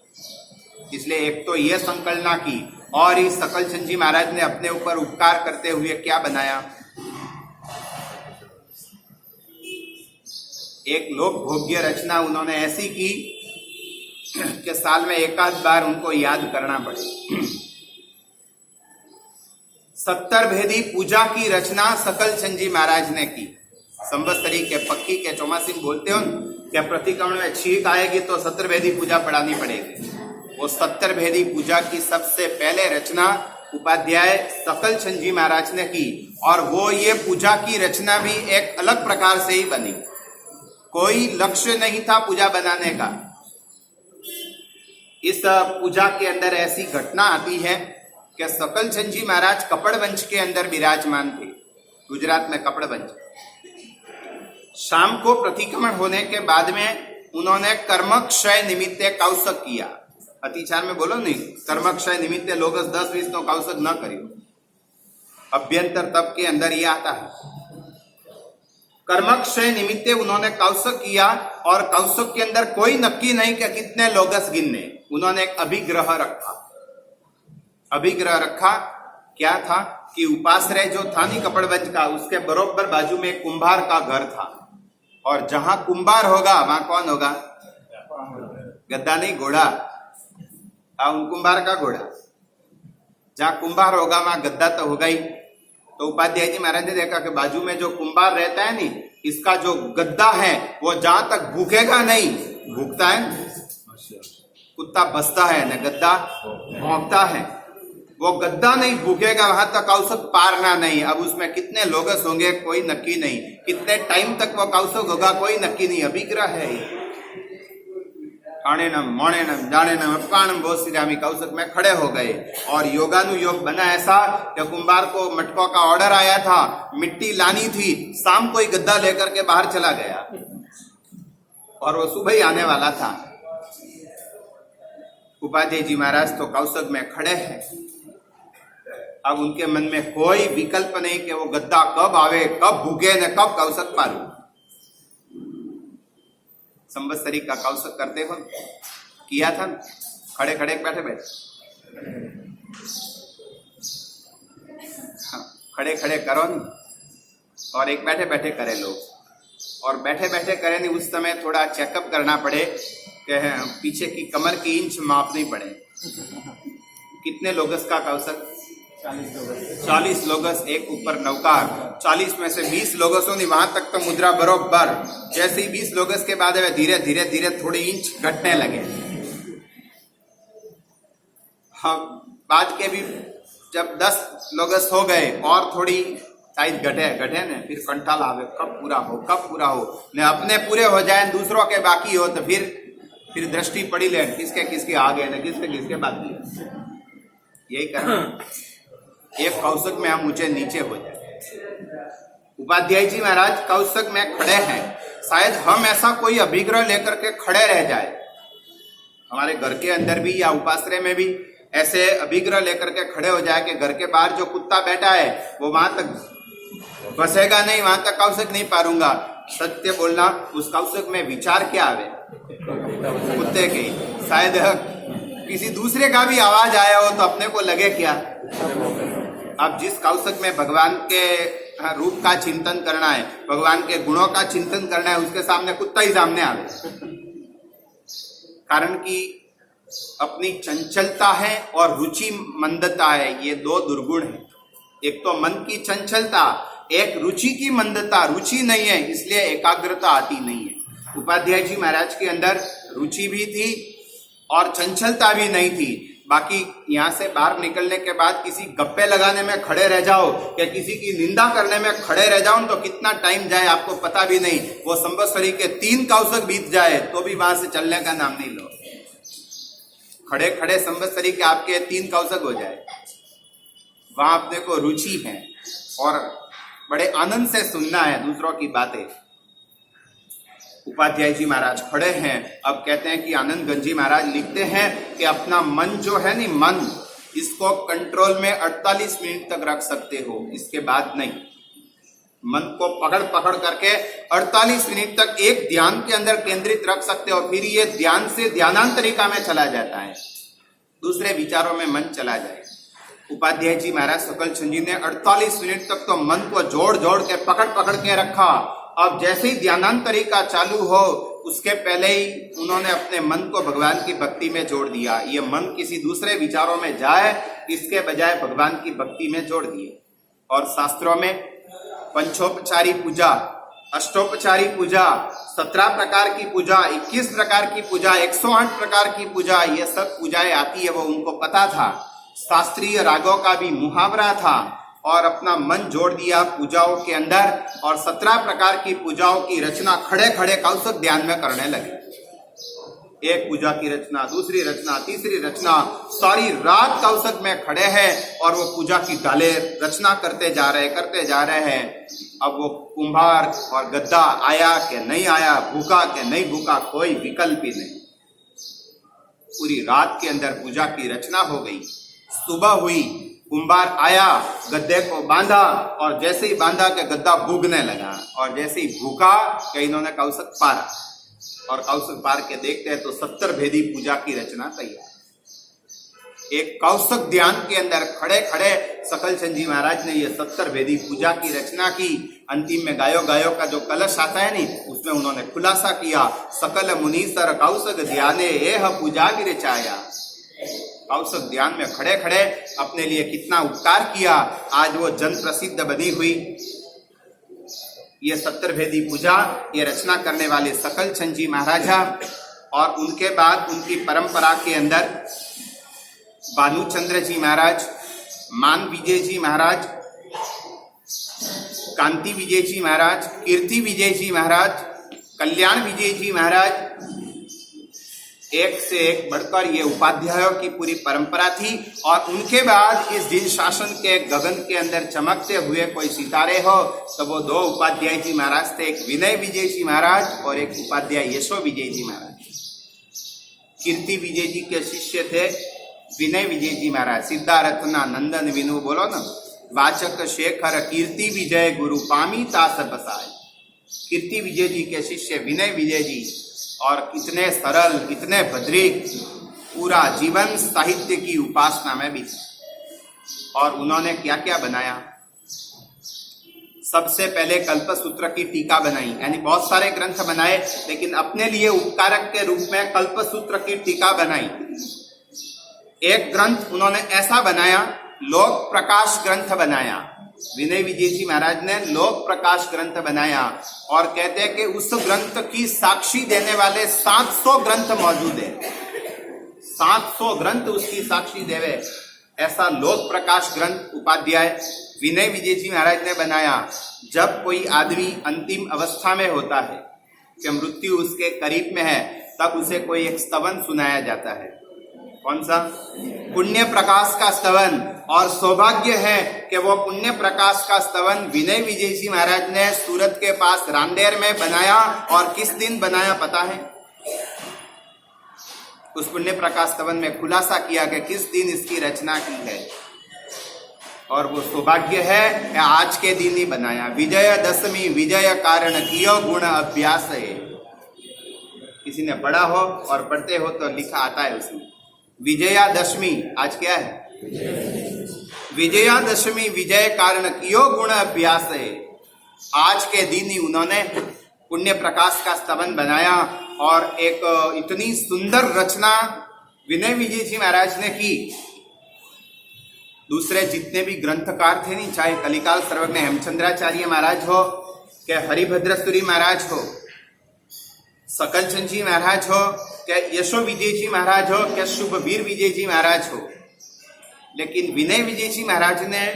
इसलिए एक तो ये संकलना की, और इस सकल चंद जी महाराज ने अपने ऊपर उपकार करते हुए क्या बनाया, एक लोक भोग्य रचना उन्होंने ऐसी की कि साल में एक आध बार उनको याद करना पड़े। 70 भेदी पूजा की रचना सकल चंद जी महाराज ने की। संवत्सरी के पक्की के चौमासी में बोलते हो क्या प्रतिक्रमण में छींक आएगी तो 70 भेदी पूजा पढ़ानी पड़ेगी। वो 70 भेदी पूजा की सबसे पहले रचना उपाध्याय सकल चंद जी महाराज ने की, और वो ये पूजा की रचना भी एक अलग प्रकार से ही बनी। कोई लक्ष्य नहीं था पूजा बनाने का। इस पूजा के अंदर ऐसी घटना आती है कि सकल चंद जी महाराज कपड़वंश के अंदर विराजमान थे, गुजरात में कपड़वंश। शाम को प्रतिक्रमण होने के बाद में उन्होंने कर्मक्षय निमित्ते कौसक किया। अतिचार में बोलो नहीं, कर्मक्षय निमित्ते लोग 10-20 तो कौसक न करियो। अभ्यंतर तप के अंदर ये आता है। कर्मक्षय निमित्ते उन्होंने कौसक किया, और कौसक के अंदर कोई नक्की नहीं कि कितने लोगस गिनने। उन्होंने एक अभिग्रह रखा। अभिग्रह रखा क्या था कि उपाश्रय जो था नहीं कपड़वंश का, उसके बरोबर बाजू में एक कुंभार का घर था, और जहां कुंभार होगा वहां कौन होगा? गद्दा नहीं, घोड़ा। उन कुंभार का घोड़ा। जहां कुंभार होगा वहां गद्दा तो होगा ही। तो उपाध्याय जी महाराज ने देखा कि बाजू में जो कुंभार रहता है नी, इसका जो गद्दा है वो जहां तक भूखेगा नहीं, भूखता है कुत्ता बसता है न, गद्दा भौंकता है, वो गद्दा नहीं भूखेगा वहां तक कौसक पारना नहीं। अब उसमें कितने लोगस होंगे कोई नक्की नहीं, कितने टाइम तक वो कौसक होगा कोई नक्की नहीं। अभिग्रह है। आणेनम मोणेनम जानेनम अपाणम बोसिरामी कौसक में खड़े हो गए, और योगानुयोग बना ऐसा कि कुंभार को मटकों का ऑर्डर आया था, मिट्टी लानी थी, शाम को ही गद्दा लेकर के बाहर चला गया, और वो सुबह ही आने वाला था। उपाध्याय जी महाराज तो कौसक में खड़े हैं। अब उनके मन में कोई विकल्प नहीं कि वो गद्दा कब आवे, कब भूगे न कब कौसक पालू। संवत्सरी का कौसक करते हो किया था, खड़े खड़े बैठे बैठे। हाँ, खड़े खड़े करो नहीं, और एक बैठे बैठे करे लोग। और बैठे बैठे करे नहीं, उस समय थोड़ा चेकअप करना पड़े कि पीछे की कमर की इंच मापनी पड़े। कितने लोगस का कौसक? 40 लोगस, एक ऊपर नौकार। 40 में से 20 लोगसों ने वहां तक तो मुद्रा बरोबर। जैसे ही 20 लोगस के बाद धीरे धीरे धीरे थोड़ी इंच घटने लगे। हाँ, बाद के भी जब 10 लोगस हो गए और थोड़ी साइज घटे ने, फिर कंठाल आवे कब पूरा हो ने, अपने पूरे हो जाए दूसरों के बाकी हो, तो फिर दृष्टि पड़ी ले किसके किसके आगे न किसके किसके बाकी है। यही करना, एक कौसक में हम ऊंचे नीचे हो जाए। उपाध्याय जी महाराज कौसक में खड़े हैं। शायद हम ऐसा कोई अभिग्रह लेकर के खड़े रह जाए, हमारे घर के अंदर भी या उपाश्रय में भी ऐसे अभिग्रह लेकर के खड़े हो जाए कि घर के बाहर जो कुत्ता बैठा है वो वहां तक बसेगा नहीं, वहां तक कौसक नहीं पारूंगा। सत्य बोलना, उस कौसक में विचार क्या आवे कुत्ते के। शायद किसी दूसरे का भी आवाज आया हो तो अपने को लगे क्या। अब जिस कौसक में भगवान के रूप का चिंतन करना है, भगवान के गुणों का चिंतन करना है, उसके सामने कुत्ता ही सामने आवे। कारण कि अपनी चंचलता है और रुचि मंदता है, ये दो दुर्गुण है। एक तो मन की चंचलता, एक रुचि की मंदता। रुचि नहीं है इसलिए एकाग्रता आती नहीं है। उपाध्याय जी महाराज के अंदर रुचि भी थी और चंचलता भी नहीं थी। बाकी यहाँ से बाहर निकलने के बाद किसी गप्पे लगाने में खड़े रह जाओ या किसी की निंदा करने में खड़े रह जाओ तो कितना टाइम जाए आपको पता भी नहीं। वो संवत्सरी के 3 कौसक बीत जाए तो भी वहां से चलने का नाम नहीं लो। खड़े खड़े संवत्सरी के आपके 3 कौसक हो जाए, वहां अपने को रुचि है और बड़े आनंद से सुनना है दूसरों की बातें। उपाध्याय जी महाराज खड़े हैं। अब कहते हैं कि आनंद गंजी महाराज लिखते हैं कि अपना मन जो है नी, मन इसको कंट्रोल में 48 मिनट तक रख सकते हो, इसके बाद नहीं। मन को पकड़ पकड़ करके 48 मिनट तक एक ध्यान के अंदर केंद्रित रख सकते हो, फिर ये ध्यान से ध्यानांतरिका में चला जाता है, दूसरे विचारों में मन चला जाए। उपाध्याय जी महाराज सकल चंद जी ने 48 मिनट तक तो मन को जोड़ जोड़ के पकड़ पकड़ के रखा। अब जैसे ही ध्यानांतरिका चालू हो, उसके पहले ही उन्होंने अपने मन को भगवान की भक्ति में जोड़ दिया। ये मन किसी दूसरे विचारों में जाए इसके बजाय भगवान की भक्ति में जोड़ दिए। और शास्त्रों में पंचोपचारी पूजा, अष्टोपचारी पूजा, 17 प्रकार की पूजा, 21 प्रकार की पूजा, 108 प्रकार की पूजा, ये सब पूजाएं आती है, वो उनको पता था। शास्त्रीय रागों का भी मुहावरा था और अपना मन जोड़ दिया पूजाओं के अंदर और 17 प्रकार की पूजाओं की रचना खड़े खड़े कौशक ध्यान में करने लगे। एक पूजा की रचना, दूसरी रचना, तीसरी रचना, सारी रात कौशक में खड़े हैं और वो पूजा की डाले रचना करते जा रहे हैं। अब वो कुंभार और गद्दा आया कि नहीं आया, भूखा कि नहीं भूखा, कोई विकल्प ही नहीं। पूरी रात के अंदर पूजा की रचना हो गई। सुबह हुई, कुंभार आया, गद्दे को बांधा और जैसे ही बांधा कि गद्दा भूगने लगा और जैसे ही भूखा कि इन्होंने कौशक पारा और कौशक पार के देखते हैं तो 70 भेदी पूजा की रचना तैयार। एक कौशक ध्यान के अंदर खड़े खड़े सकलचंद जी महाराज ने ये 70 भेदी पूजा की रचना की। अंतिम में गायो गायो का जो कलश आता है नी, उसमें उन्होंने खुलासा किया, सकल मुनीसर कौशक ध्याने एह पूजा विरचाया। कौशक ध्यान में खड़े खड़े अपने लिए कितना उपकार किया, आज वो जन प्रसिद्ध बनी हुई। ये 70 भेदी पूजा ये रचना करने वाले सकलचंद जी महाराजा और उनके बाद उनकी परंपरा के अंदर भानुचंद्र जी महाराज, मान विजय जी महाराज, कांति विजय जी महाराज, कीर्ति विजय जी महाराज, कल्याण विजय जी महाराज, एक से एक बढ़कर ये उपाध्यायों की पूरी परंपरा थी। और उनके बाद इस दिन शासन के गगन के अंदर चमकते हुए कोई सितारे हो तो वो 2 उपाध्याय जी महाराज थे, एक विनय विजय जी महाराज और एक उपाध्याय यशो विजय जी महाराज। कीर्ति विजय जी के शिष्य थे विनय विजय जी महाराज। सिद्धारथना नंदन विनु, बोलो ना, वाचक शेखर कीर्ति विजय गुरु पामी तास बसाए। कीर्ति विजय जी के शिष्य विनय विजय जी और कितने सरल, कितने भद्रिक, पूरा जीवन साहित्य की उपासना में भी। और उन्होंने क्या क्या बनाया? सबसे पहले कल्पसूत्र की टीका बनाई, यानी बहुत सारे ग्रंथ बनाए लेकिन अपने लिए उपकारक के रूप में कल्पसूत्र की टीका बनाई। एक ग्रंथ उन्होंने ऐसा बनाया, लोक प्रकाश ग्रंथ बनाया। विनय विजय जी महाराज ने लोक प्रकाश ग्रंथ बनाया और कहते हैं कि उस ग्रंथ की साक्षी देने वाले 700 ग्रंथ मौजूद है। 700 ग्रंथ उसकी साक्षी देवे, ऐसा लोक प्रकाश ग्रंथ उपाध्याय विनय विजय जी महाराज ने बनाया। जब कोई आदमी अंतिम अवस्था में होता है कि मृत्यु उसके करीब में है, तब उसे कोई एक स्तवन सुनाया जाता है। कौन सा? पुण्य प्रकाश का स्तवन। और सौभाग्य है कि वो पुण्य प्रकाश का स्तवन विनय विजय जी महाराज ने सूरत के पास रांदेर में बनाया। और किस दिन बनाया पता है? उस पुण्य प्रकाश स्तवन में खुलासा किया कि किस दिन इसकी रचना की है। और वो सौभाग्य है कि आज के दिन ही बनाया। विजयदशमी विजय कारण कियो गुण अभ्यास है। किसी ने पढ़ा हो और पढ़ते हो तो लिखा आता है उसमें विजयादशमी। आज क्या है? विजयादशमी विजय कारण कियो गुण अभ्यास है। आज के दिन ही उन्होंने पुण्य प्रकाश का स्तवन बनाया और एक इतनी सुंदर रचना विनय विजय जी महाराज ने की। दूसरे जितने भी ग्रंथकार थे नहीं, चाहे कलिकाल सर्वज्ञ हेमचंद्राचार्य महाराज हो, क्या हरिभद्रसुरी महाराज हो, सकलचंद जी महाराज हो, क्या यशो विजय जी महाराज हो, क्या शुभवीर विजय जी महाराज हो, लेकिन विनय विजय जी महाराज ने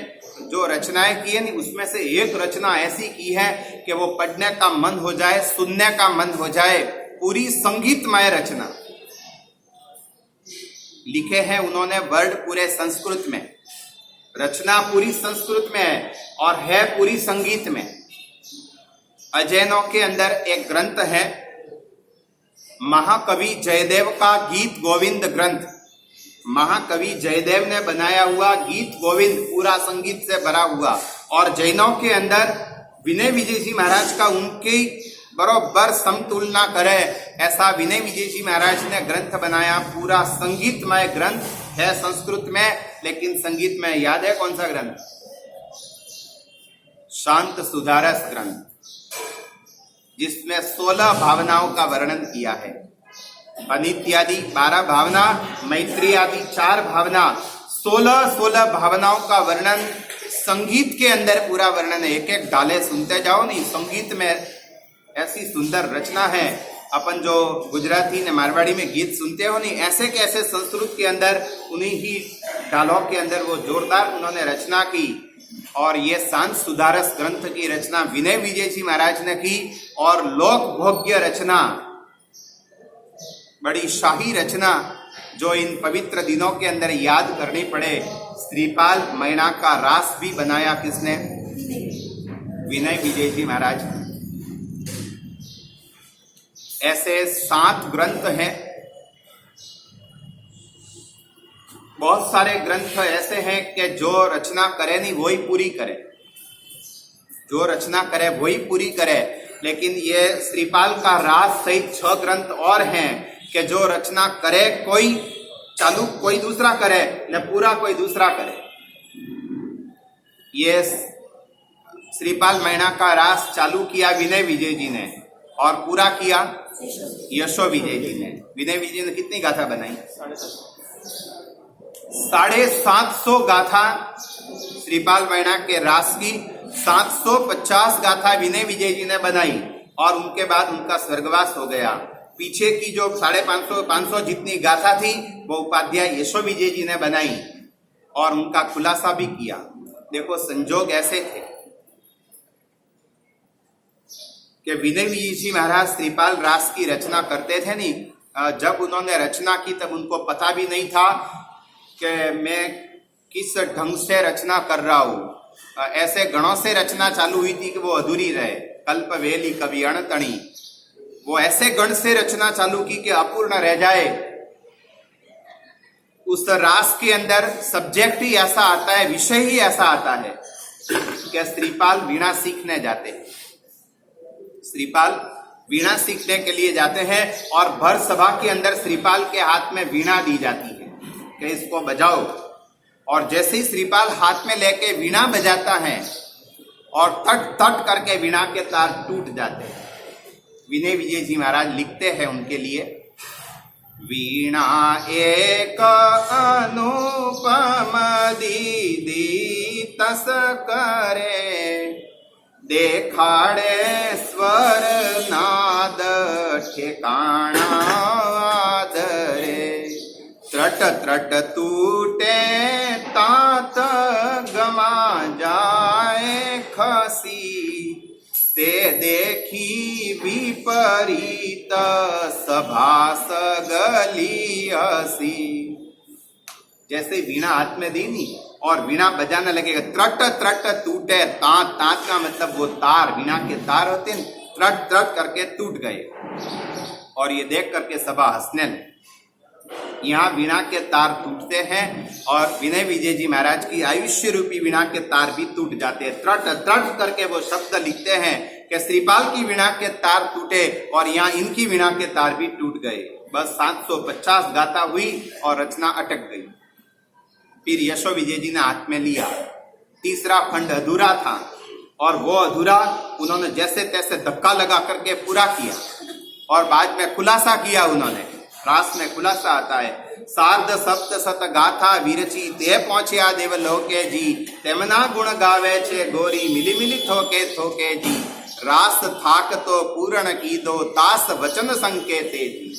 जो रचनाएं की है, उसमें से एक रचना ऐसी की है कि वो पढ़ने का मन हो जाए, सुनने का मन हो जाए। पूरी संगीतमय रचना लिखे हैं उन्होंने, वर्ड पूरे संस्कृत में, रचना पूरी संस्कृत में है और है पूरी संगीत में। अजैनों के अंदर एक ग्रंथ है महाकवि जयदेव का गीत गोविंद ग्रंथ। महाकवि जयदेव ने बनाया हुआ गीत गोविंद पूरा संगीत से भरा हुआ। और जैनों के अंदर विनय विजय जी महाराज का उनकी बरोबर समतुलना करे ऐसा विनय विजय जी महाराज ने ग्रंथ बनाया। पूरा संगीतमय ग्रंथ है संस्कृत में, लेकिन संगीत में याद है कौन सा ग्रंथ? शांत सुधारस ग्रंथ। जिसमें 16 भावनाओं का वर्णन किया है। अनित्यादि 12 भावना, मैत्री आदि 4 भावना, 16 भावनाओं का वर्णन संगीत के अंदर पूरा वर्णन है। एक एक डाले सुनते जाओ नहीं, संगीत में ऐसी सुंदर रचना है। अपन जो गुजराती ने मारवाड़ी में गीत सुनते हो नहीं, ऐसे के ऐसे संस्कृत के अंदर उन्हीं ही डालों के अंदर वो जोरदार उन्होंने रचना की। और ये शांत सुधारस ग्रंथ की रचना विनय विजय जी महाराज ने की। और लोक भोग्य रचना, बड़ी शाही रचना जो इन पवित्र दिनों के अंदर याद करनी पड़े, श्रीपाल मैना का रास भी बनाया किसने? विनय विजय जी महाराज। ऐसे 7 ग्रंथ हैं। बहुत सारे ग्रंथ ऐसे हैं कि जो रचना करे नहीं वही पूरी करे, जो रचना करे वही पूरी करे। लेकिन ये श्रीपाल का रास सहित 6 ग्रंथ और हैं कि जो रचना करे कोई चालू कोई दूसरा करे, न पूरा कोई दूसरा करे। ये श्रीपाल मैना का रास चालू किया विनय विजय जी ने और पूरा किया यशो विजय जी ने। विनय विजय ने कितनी गाथा बनाई? 750 गाथा श्रीपाल मैना के रास की, 750 गाथा विनय विजय जी ने बनाई। और उनके बाद उनका स्वर्गवास हो गया। पीछे की जो 550 जितनी गाथा थी वो उपाध्याय यशो विजय जी ने बनाई और उनका खुलासा भी किया। देखो संजोग ऐसे थे कि विनय विजय जी महाराज श्रीपाल रास की रचना करते थे नहीं, जब उन्होंने रचना की तब उनको पता भी नहीं था कि मैं किस ढंग से रचना कर रहा हूं। ऐसे गणों से रचना चालू हुई थी कि वो अधूरी रहे। कल्प वेली कवि अणतणी, वो ऐसे गण से रचना चालू की कि अपूर्ण रह जाए। उस रास के अंदर सब्जेक्ट ही ऐसा आता है, विषय ही ऐसा आता है कि श्रीपाल वीणा सीखने जाते हैं। श्रीपाल वीणा सीखने के लिए जाते हैं और भर सभा के अंदर श्रीपाल के हाथ में वीणा दी जाती है कि इसको बजाओ। और जैसे ही श्रीपाल हाथ में लेके वीणा बजाता है और तट तट करके वीणा के तार टूट जाते हैं। विनय विजय जी महाराज लिखते हैं उनके लिए, वीणा एक अनुपम दीदी तस करे, देखाड़े स्वर नाद ठिकाना आदरे, त्रट त्रट टूटे तात गमा जाए खसी, ते देखी विपरीत सभा सगली हसी। जैसे वीणा हाथ में दी नी और वीणा बजाने लगेगा, त्रट त्रट टूटे, तांत तांत का मतलब वो तार, वीणा के तार होते हैं, त्रट त्रट करके टूट गए। और ये देख करके सभा हंसने लगी। यहाँ वीणा के तार टूटते हैं और विनय विजय जी महाराज की आयुष्य रूपी वीणा के तार भी टूट जाते हैं। त्रट त्रट करके वो शब्द लिखते हैं कि श्रीपाल की वीणा के तार टूटे और यहाँ इनकी वीणा के तार भी टूट गए। बस 750 गाथा हुई और रचना अटक गई। फिर यशो विजय जी ने हाथ में लिया, तीसरा खंड अधूरा था और वो अधूरा उन्होंने जैसे तैसे धक्का लगा करके पूरा किया और बाद में खुलासा किया उन्होंने। रास में खुलासा आता है, सार्ध सप्त सत गाथा विरची ते पहुंचिया देवलोके जी, तेमना गुण गावे छे गोरी मिली मिली थोके थोके जी, रास थाक तो पूर्ण की दो तास वचन संकेते जी।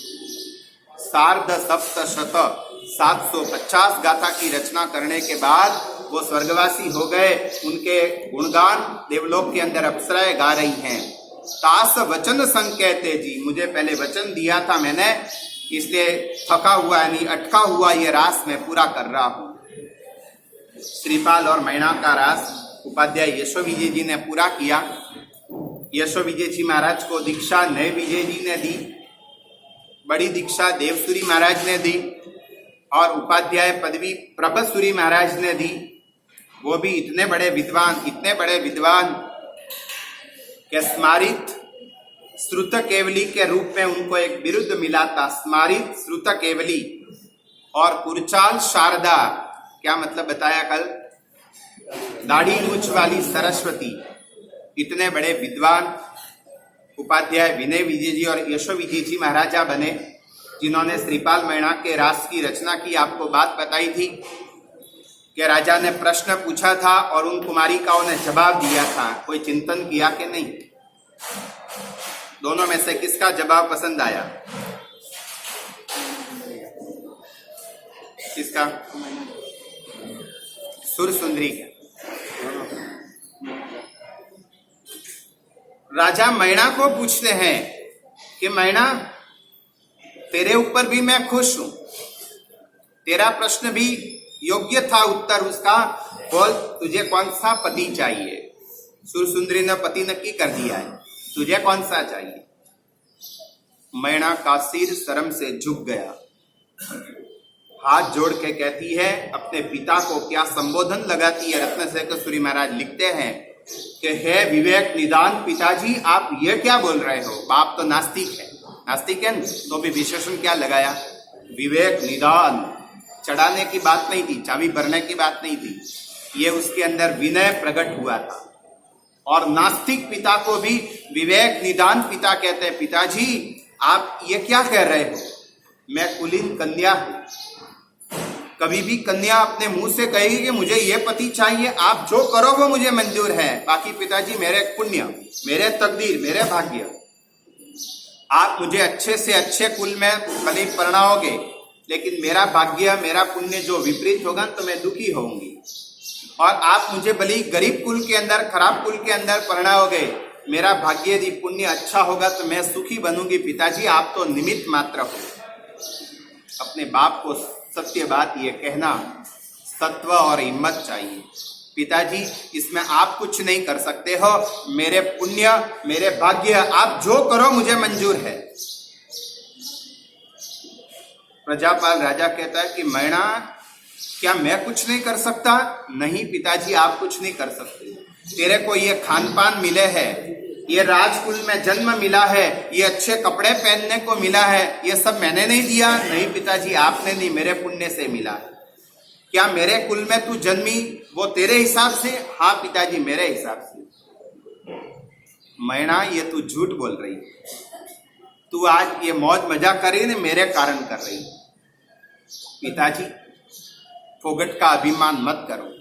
सार्ध सप्त शत 750 गाथा की रचना करने के बाद वो स्वर्गवासी हो गए। उनके गुणगान देवलोक के अंदर अप्सराएं गा रही हैं। तास वचन संकेते जी, मुझे पहले वचन दिया था मैंने, इसलिए थका हुआ यानी अटका हुआ ये रास मैं पूरा कर रहा हूं। श्रीपाल और मैना का रास उपाध्याय यशो विजय जी ने पूरा किया। यशो विजय जी महाराज को दीक्षा नए विजय जी ने दी, बड़ी दीक्षा देवसूरी महाराज ने दी और उपाध्याय पदवी प्रभसूरी महाराज ने दी। वो भी इतने बड़े विद्वान के स्मारित श्रुत केवली के रूप में उनको एक बिरुद मिला था, स्मारित श्रुत केवली। और कुरचाल शारदा, क्या मतलब बताया कल? दाढ़ी मूछ वाली सरस्वती। इतने बड़े विद्वान उपाध्याय विनय विजय जी और यशो विजय जी महाराजा बने, जिन्होंने श्रीपाल मैणा के रास की रचना की। आपको बात बताई थी कि राजा ने प्रश्न पूछा था और उन कुमारिकाओं ने जवाब दिया था। कोई चिंतन किया कि नहीं? दोनों में से किसका जवाब पसंद आया? किसका? सुरसुंदरी का। राजा मैणा को पूछते हैं कि मैणा, तेरे ऊपर भी मैं खुश हूं, तेरा प्रश्न भी योग्य था उत्तर उसका, बोल तुझे कौन सा पति चाहिए? सुरसुंदरी ने पति नक्की कर दिया है, तुझे कौन सा चाहिए? मैणा का सिर शर्म से झुक गया, हाथ जोड़ के कहती है, अपने पिता को क्या संबोधन लगाती है। रत्नशेखर सूरी महाराज लिखते हैं कि हे विवेक निदान पिताजी, आप ये क्या बोल रहे हो? बाप तो नास्तिक है, नास्तिक है तो भी विशेषण क्या लगाया? विवेक निदान। चढ़ाने की बात नहीं थी, चाबी भरने की बात नहीं थी, ये उसके अंदर विनय प्रकट हुआ था। और नास्तिक पिता को भी विवेक निदान पिता कहते हैं। पिताजी आप ये क्या कह रहे हो? मैं कुलीन कन्या हूं। कभी भी कन्या अपने मुंह से कहेगी कि मुझे ये पति चाहिए, आप जो करो वो मुझे मंजूर है, बाकी पिताजी मेरे पुण्य, मेरे तकदीर, मेरे भाग्य। आप मुझे अच्छे से अच्छे कुल में भले परणाओगे, लेकिन मेरा भाग्य, मेरा पुण्य जो विपरीत होगा तो मैं दुखी होऊंगी। और आप मुझे भले गरीब कुल के अंदर, खराब कुल के अंदर परणाओगे, मेरा भाग्य यदि पुण्य अच्छा होगा तो मैं सुखी बनूंगी। पिताजी आप तो निमित्त मात्र हो। अपने बाप को सत्य बात ये कहना, सत्व और हिम्मत चाहिए। पिताजी इसमें आप कुछ नहीं कर सकते हो, मेरे पुण्य, मेरे भाग्य, आप जो करो मुझे मंजूर है। प्रजापाल राजा कहता है कि मैणा, क्या मैं कुछ नहीं कर सकता? नहीं पिताजी, आप कुछ नहीं कर सकते। तेरे को ये खान पान मिले है, ये राजकुल में जन्म मिला है, ये अच्छे कपड़े पहनने को मिला है, ये सब मैंने नहीं दिया। नहीं पिताजी, आपने नहीं, मेरे पुण्य से मिला है। क्या मेरे कुल में तू जन्मी वो तेरे हिसाब से? हाँ पिताजी, मेरे हिसाब से। मैणा, ये तू झूठ बोल रही है, तू आज ये मौज मजा कर रही है, मेरे कारण कर रही है। पिताजी फोगट का अभिमान मत करो।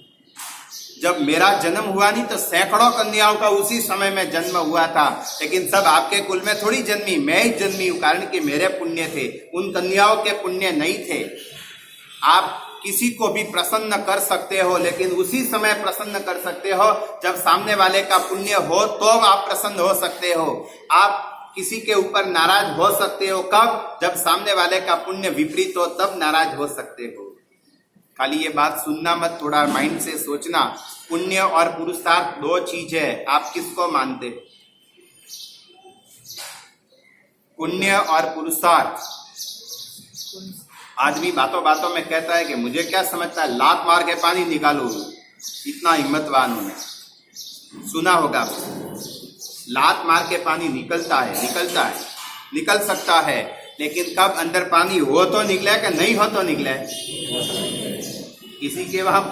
जब मेरा जन्म हुआ नहीं तो सैकड़ों कन्याओं का उसी समय में जन्म हुआ था, लेकिन सब आपके कुल में थोड़ी जन्मी, मैं ही जन्मी हूं, कारण कि मेरे पुण्य थे, उन कन्याओं के पुण्य नहीं थे। आप किसी को भी प्रसन्न कर सकते हो, लेकिन उसी समय प्रसन्न कर सकते हो जब सामने वाले का पुण्य हो, तो आप प्रसन्न हो सकते हो। आप किसी के ऊपर नाराज हो सकते हो कब? जब सामने वाले का पुण्य विपरीत हो, तब नाराज हो सकते हो। खाली ये बात सुनना मत, थोड़ा माइंड से सोचना। पुण्य और पुरुषार्थ दो चीज है, आप किसको मानते? पुण्य और पुरुषार्थ। आदमी बातों बातों में कहता है कि मुझे क्या समझता है, लात मार के पानी निकालू, इतना हिम्मतवान हूं मैं। सुना होगा, लात मार के पानी निकलता है, निकल सकता है, लेकिन कब अंदर पानी हो तो निकले कि नहीं हो तो निकले। किसी के वहां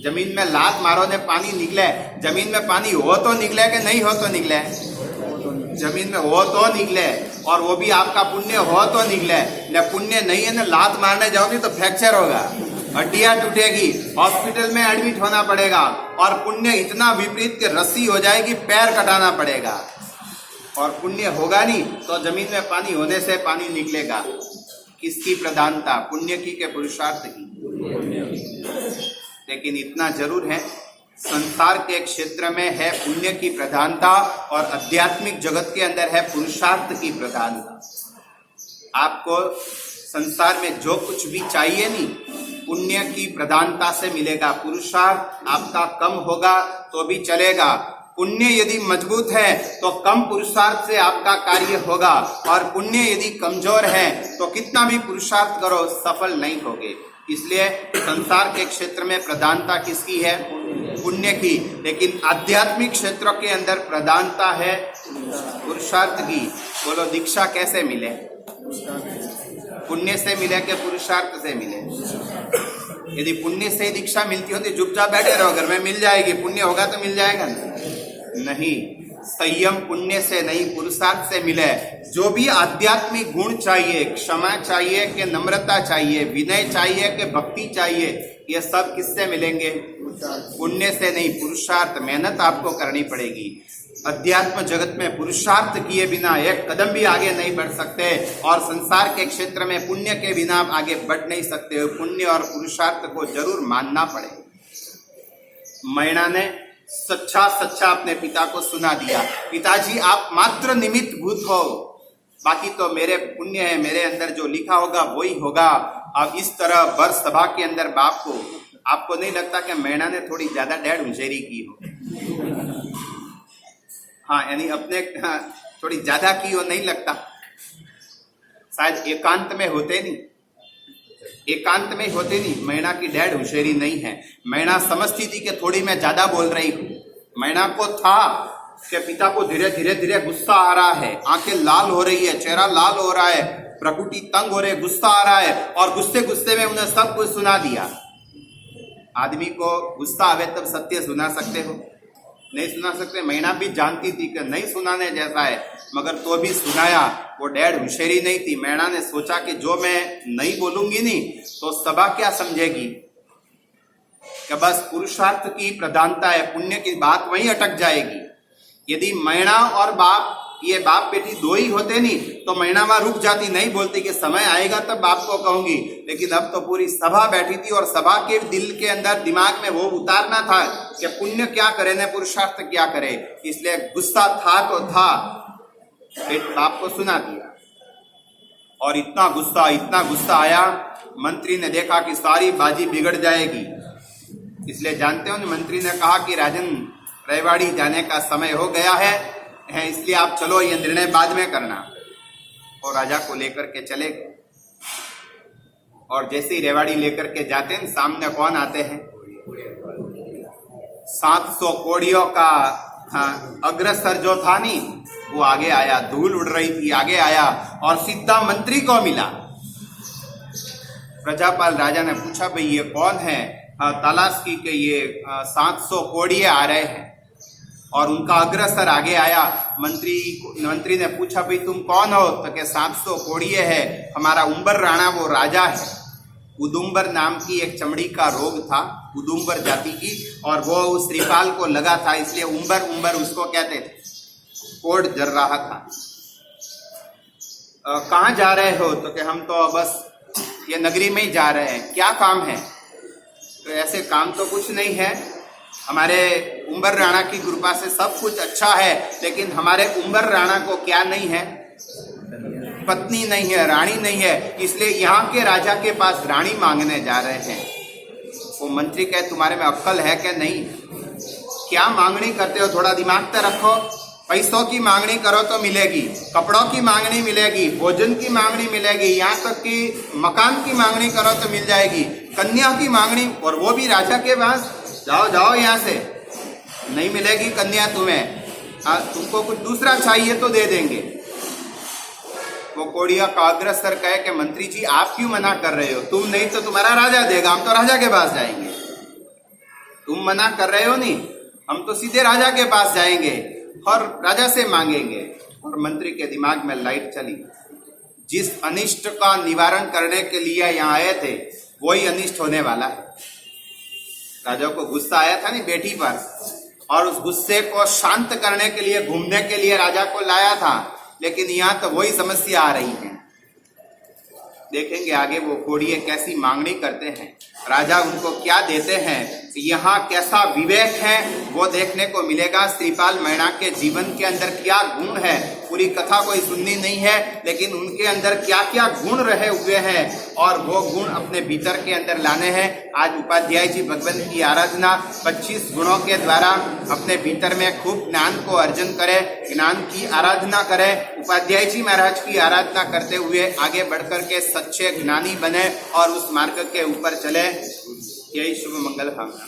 जमीन में लात मारो ने पानी निकले, जमीन में पानी हो तो निकले कि नहीं हो तो निकले? जमीन में हो तो निकले, और वो भी आपका पुण्य हो तो निकले। न पुण्य नहीं है, न लात मारने जाओगी तो फ्रैक्चर होगा, हड्डियां टूटेगी, हॉस्पिटल में एडमिट होना पड़ेगा। और पुण्य इतना विपरीत कि रस्सी हो जाएगी, पैर कटाना पड़ेगा। और पुण्य होगा नहीं तो जमीन में पानी होने से पानी निकलेगा। किसकी प्रधानता, पुण्य की के पुरुषार्थ की? लेकिन इतना जरूर है, संसार के क्षेत्र में है पुण्य की प्रधानता और आध्यात्मिक जगत के अंदर है पुरुषार्थ की प्रधानता। आपको संसार में जो कुछ भी चाहिए नहीं, पुण्य की प्रधानता से मिलेगा। पुरुषार्थ आपका कम होगा तो भी चलेगा। पुण्य यदि मजबूत है तो कम पुरुषार्थ से आपका कार्य होगा, और पुण्य यदि कमजोर है तो कितना भी पुरुषार्थ करो सफल नहीं होगे। इसलिए संसार के क्षेत्र में प्रधानता किसकी है? पुण्य की। लेकिन आध्यात्मिक क्षेत्रों के अंदर प्रधानता है पुरुषार्थ की। बोलो दीक्षा कैसे मिले? पुण्य से मिले कि पुरुषार्थ से मिले? यदि पुण्य से दीक्षा मिलती हो तो चुपचाप बैठे रहो, घर में मिल जाएगी। पुण्य होगा तो मिल जाएगा नहीं। संयम पुण्य से नहीं पुरुषार्थ से मिले। जो भी आध्यात्मिक गुण चाहिए, क्षमा चाहिए कि नम्रता चाहिए, विनय चाहिए कि भक्ति चाहिए, ये सब किससे मिलेंगे? पुण्य से नहीं, पुरुषार्थ, मेहनत आपको करनी पड़ेगी। अध्यात्म जगत में पुरुषार्थ किए बिना एक कदम भी आगे नहीं बढ़ सकते, और संसार के क्षेत्र में पुण्य के बिना आप आगे बढ़ नहीं सकते। पुण्य और पुरुषार्थ को जरूर मानना पड़ेगा। मैना ने सच्चा अपने पिता को सुना दिया, पिताजी आप मात्र निमित्त भूत हो, बाकी तो मेरे पुण्य है, मेरे अंदर जो लिखा होगा वही होगा। अब इस तरह बर सभा के अंदर बाप को, आपको नहीं लगता कि मैना ने थोड़ी ज्यादा डेढ़ हुशेरी की हो? हाँ, यानी अपने थोड़ी ज्यादा की हो, नहीं लगता? शायद एकांत में होते नहीं, मैना की डेढ़ हुशेरी नहीं है। मैना समझती थी कि थोड़ी मैं ज्यादा बोल रही हूं। मैना को था कि पिता को धीरे धीरे गुस्सा आ रहा है, आंखें लाल हो रही है, चेहरा लाल हो रहा है, प्रकृति तंग हो रही है, गुस्सा आ रहा है, और गुस्से में उन्हें सब कुछ सुना दिया। आदमी को गुस्सा आवे तब सत्य सुना सकते हो, नहीं सुना सकते। मैना भी जानती थी कि नहीं सुनाने जैसा है, मगर तो भी सुनाया। वो डेढ़ हुशेरी नहीं थी। मैना ने सोचा कि जो मैं नहीं बोलूंगी नहीं तो सभा क्या समझेगी, कि बस पुरुषार्थ की प्रधानता है, पुण्य की बात वहीं अटक जाएगी। यदि मैना और बाप, ये बाप बेटी दो ही होते नहीं तो मैना वहां रुक जाती, नहीं बोलती कि समय आएगा तब बाप को कहूंगी। लेकिन अब तो पूरी सभा बैठी थी और सभा के दिल के अंदर, दिमाग में वो उतारना था कि पुण्य क्या करे न पुरुषार्थ क्या करे। इसलिए गुस्सा था तो था, बाप को सुना दिया। और इतना गुस्सा आया, मंत्री ने देखा कि सारी बाजी बिगड़ जाएगी। इसलिए जानते हो, मंत्री ने कहा कि राजन, रेवाड़ी जाने का समय हो गया है, इसलिए आप चलो, ये निर्णय बाद में करना। और राजा को लेकर के चले गए। और जैसे ही रेवाड़ी लेकर के जाते हैं, सामने कौन आते हैं? 700 कोड़ियों का अग्रसर जो था नहीं, वो आगे आया, धूल उड़ रही थी, आगे आया और सीधा मंत्री को मिला। प्रजापाल राजा ने पूछा, भाई ये कौन है? तलाश की कि ये 700 कोड़िए आ रहे हैं, और उनका अग्रसर आगे आया। मंत्री ने पूछा, भाई तुम कौन हो? तो के 700 कोड़िए है, हमारा उम्बर राणा वो राजा है। उदुम्बर नाम की एक चमड़ी का रोग था, उदुम्बर जाति की, और वो उस श्रीपाल को लगा था, इसलिए उम्बर उसको कहते थे। कोड जर रहा था। कहाँ जा रहे हो? तो कि हम तो बस ये नगरी में ही जा रहे हैं। क्या काम है? तो ऐसे काम तो कुछ नहीं है, हमारे उम्बर राणा की कृपा से सब कुछ अच्छा है, लेकिन हमारे उम्बर राणा को क्या नहीं है? पत्नी नहीं है, रानी नहीं है, इसलिए यहाँ के राजा के पास रानी मांगने जा रहे हैं। वो मंत्री कहे, तुम्हारे में अक्ल है क्या? नहीं। क्या मांगनी करते हो? थोड़ा दिमाग तो रखो। पैसों की मांगनी करो तो मिलेगी, कपड़ों की मांगनी मिलेगी, भोजन की मांगनी मिलेगी, यहाँ तक कि मकान की मांगनी करो तो मिल जाएगी। कन्या की मांगनी, और वो भी राजा के पास, जाओ यहाँ से, नहीं मिलेगी कन्या तुम्हें। तुमको कुछ दूसरा चाहिए तो दे देंगे। वो कोड़िया का अग्रसर कहे कि मंत्री जी आप क्यों मना कर रहे हो? तुम नहीं तो तुम्हारा राजा देगा, हम तो राजा के पास जाएंगे। तुम मना कर रहे हो नहीं, हम तो सीधे राजा के पास जाएंगे और राजा से मांगेंगे। और मंत्री के दिमाग में लाइट चली, जिस अनिष्ट का निवारण करने के लिए यहाँ आए थे वही अनिष्ट होने वाला है। राजा को गुस्सा आया था नहीं बेटी पर, और उस गुस्से को शांत करने के लिए, घूमने के लिए राजा को लाया था, लेकिन यहाँ तो वही समस्या आ रही है। देखेंगे आगे वो कोड़िए कैसी मांगनी करते हैं, राजा उनको क्या देते हैं, यहाँ कैसा विवेक है वो देखने को मिलेगा। श्रीपाल मैना के जीवन के अंदर क्या गुण है, पूरी कथा कोई सुननी नहीं है, लेकिन उनके अंदर क्या क्या गुण रहे हुए हैं और वो गुण अपने भीतर के अंदर लाने हैं। आज उपाध्याय जी भगवान की आराधना 25 गुणों के द्वारा अपने भीतर में खूब ज्ञान को अर्जन करे, ज्ञान की आराधना करे। उपाध्याय जी महाराज की आराधना करते हुए आगे बढ़कर के सच्चे ज्ञानी बने और उस मार्ग के ऊपर चले। यही शुभ मंगल कामना।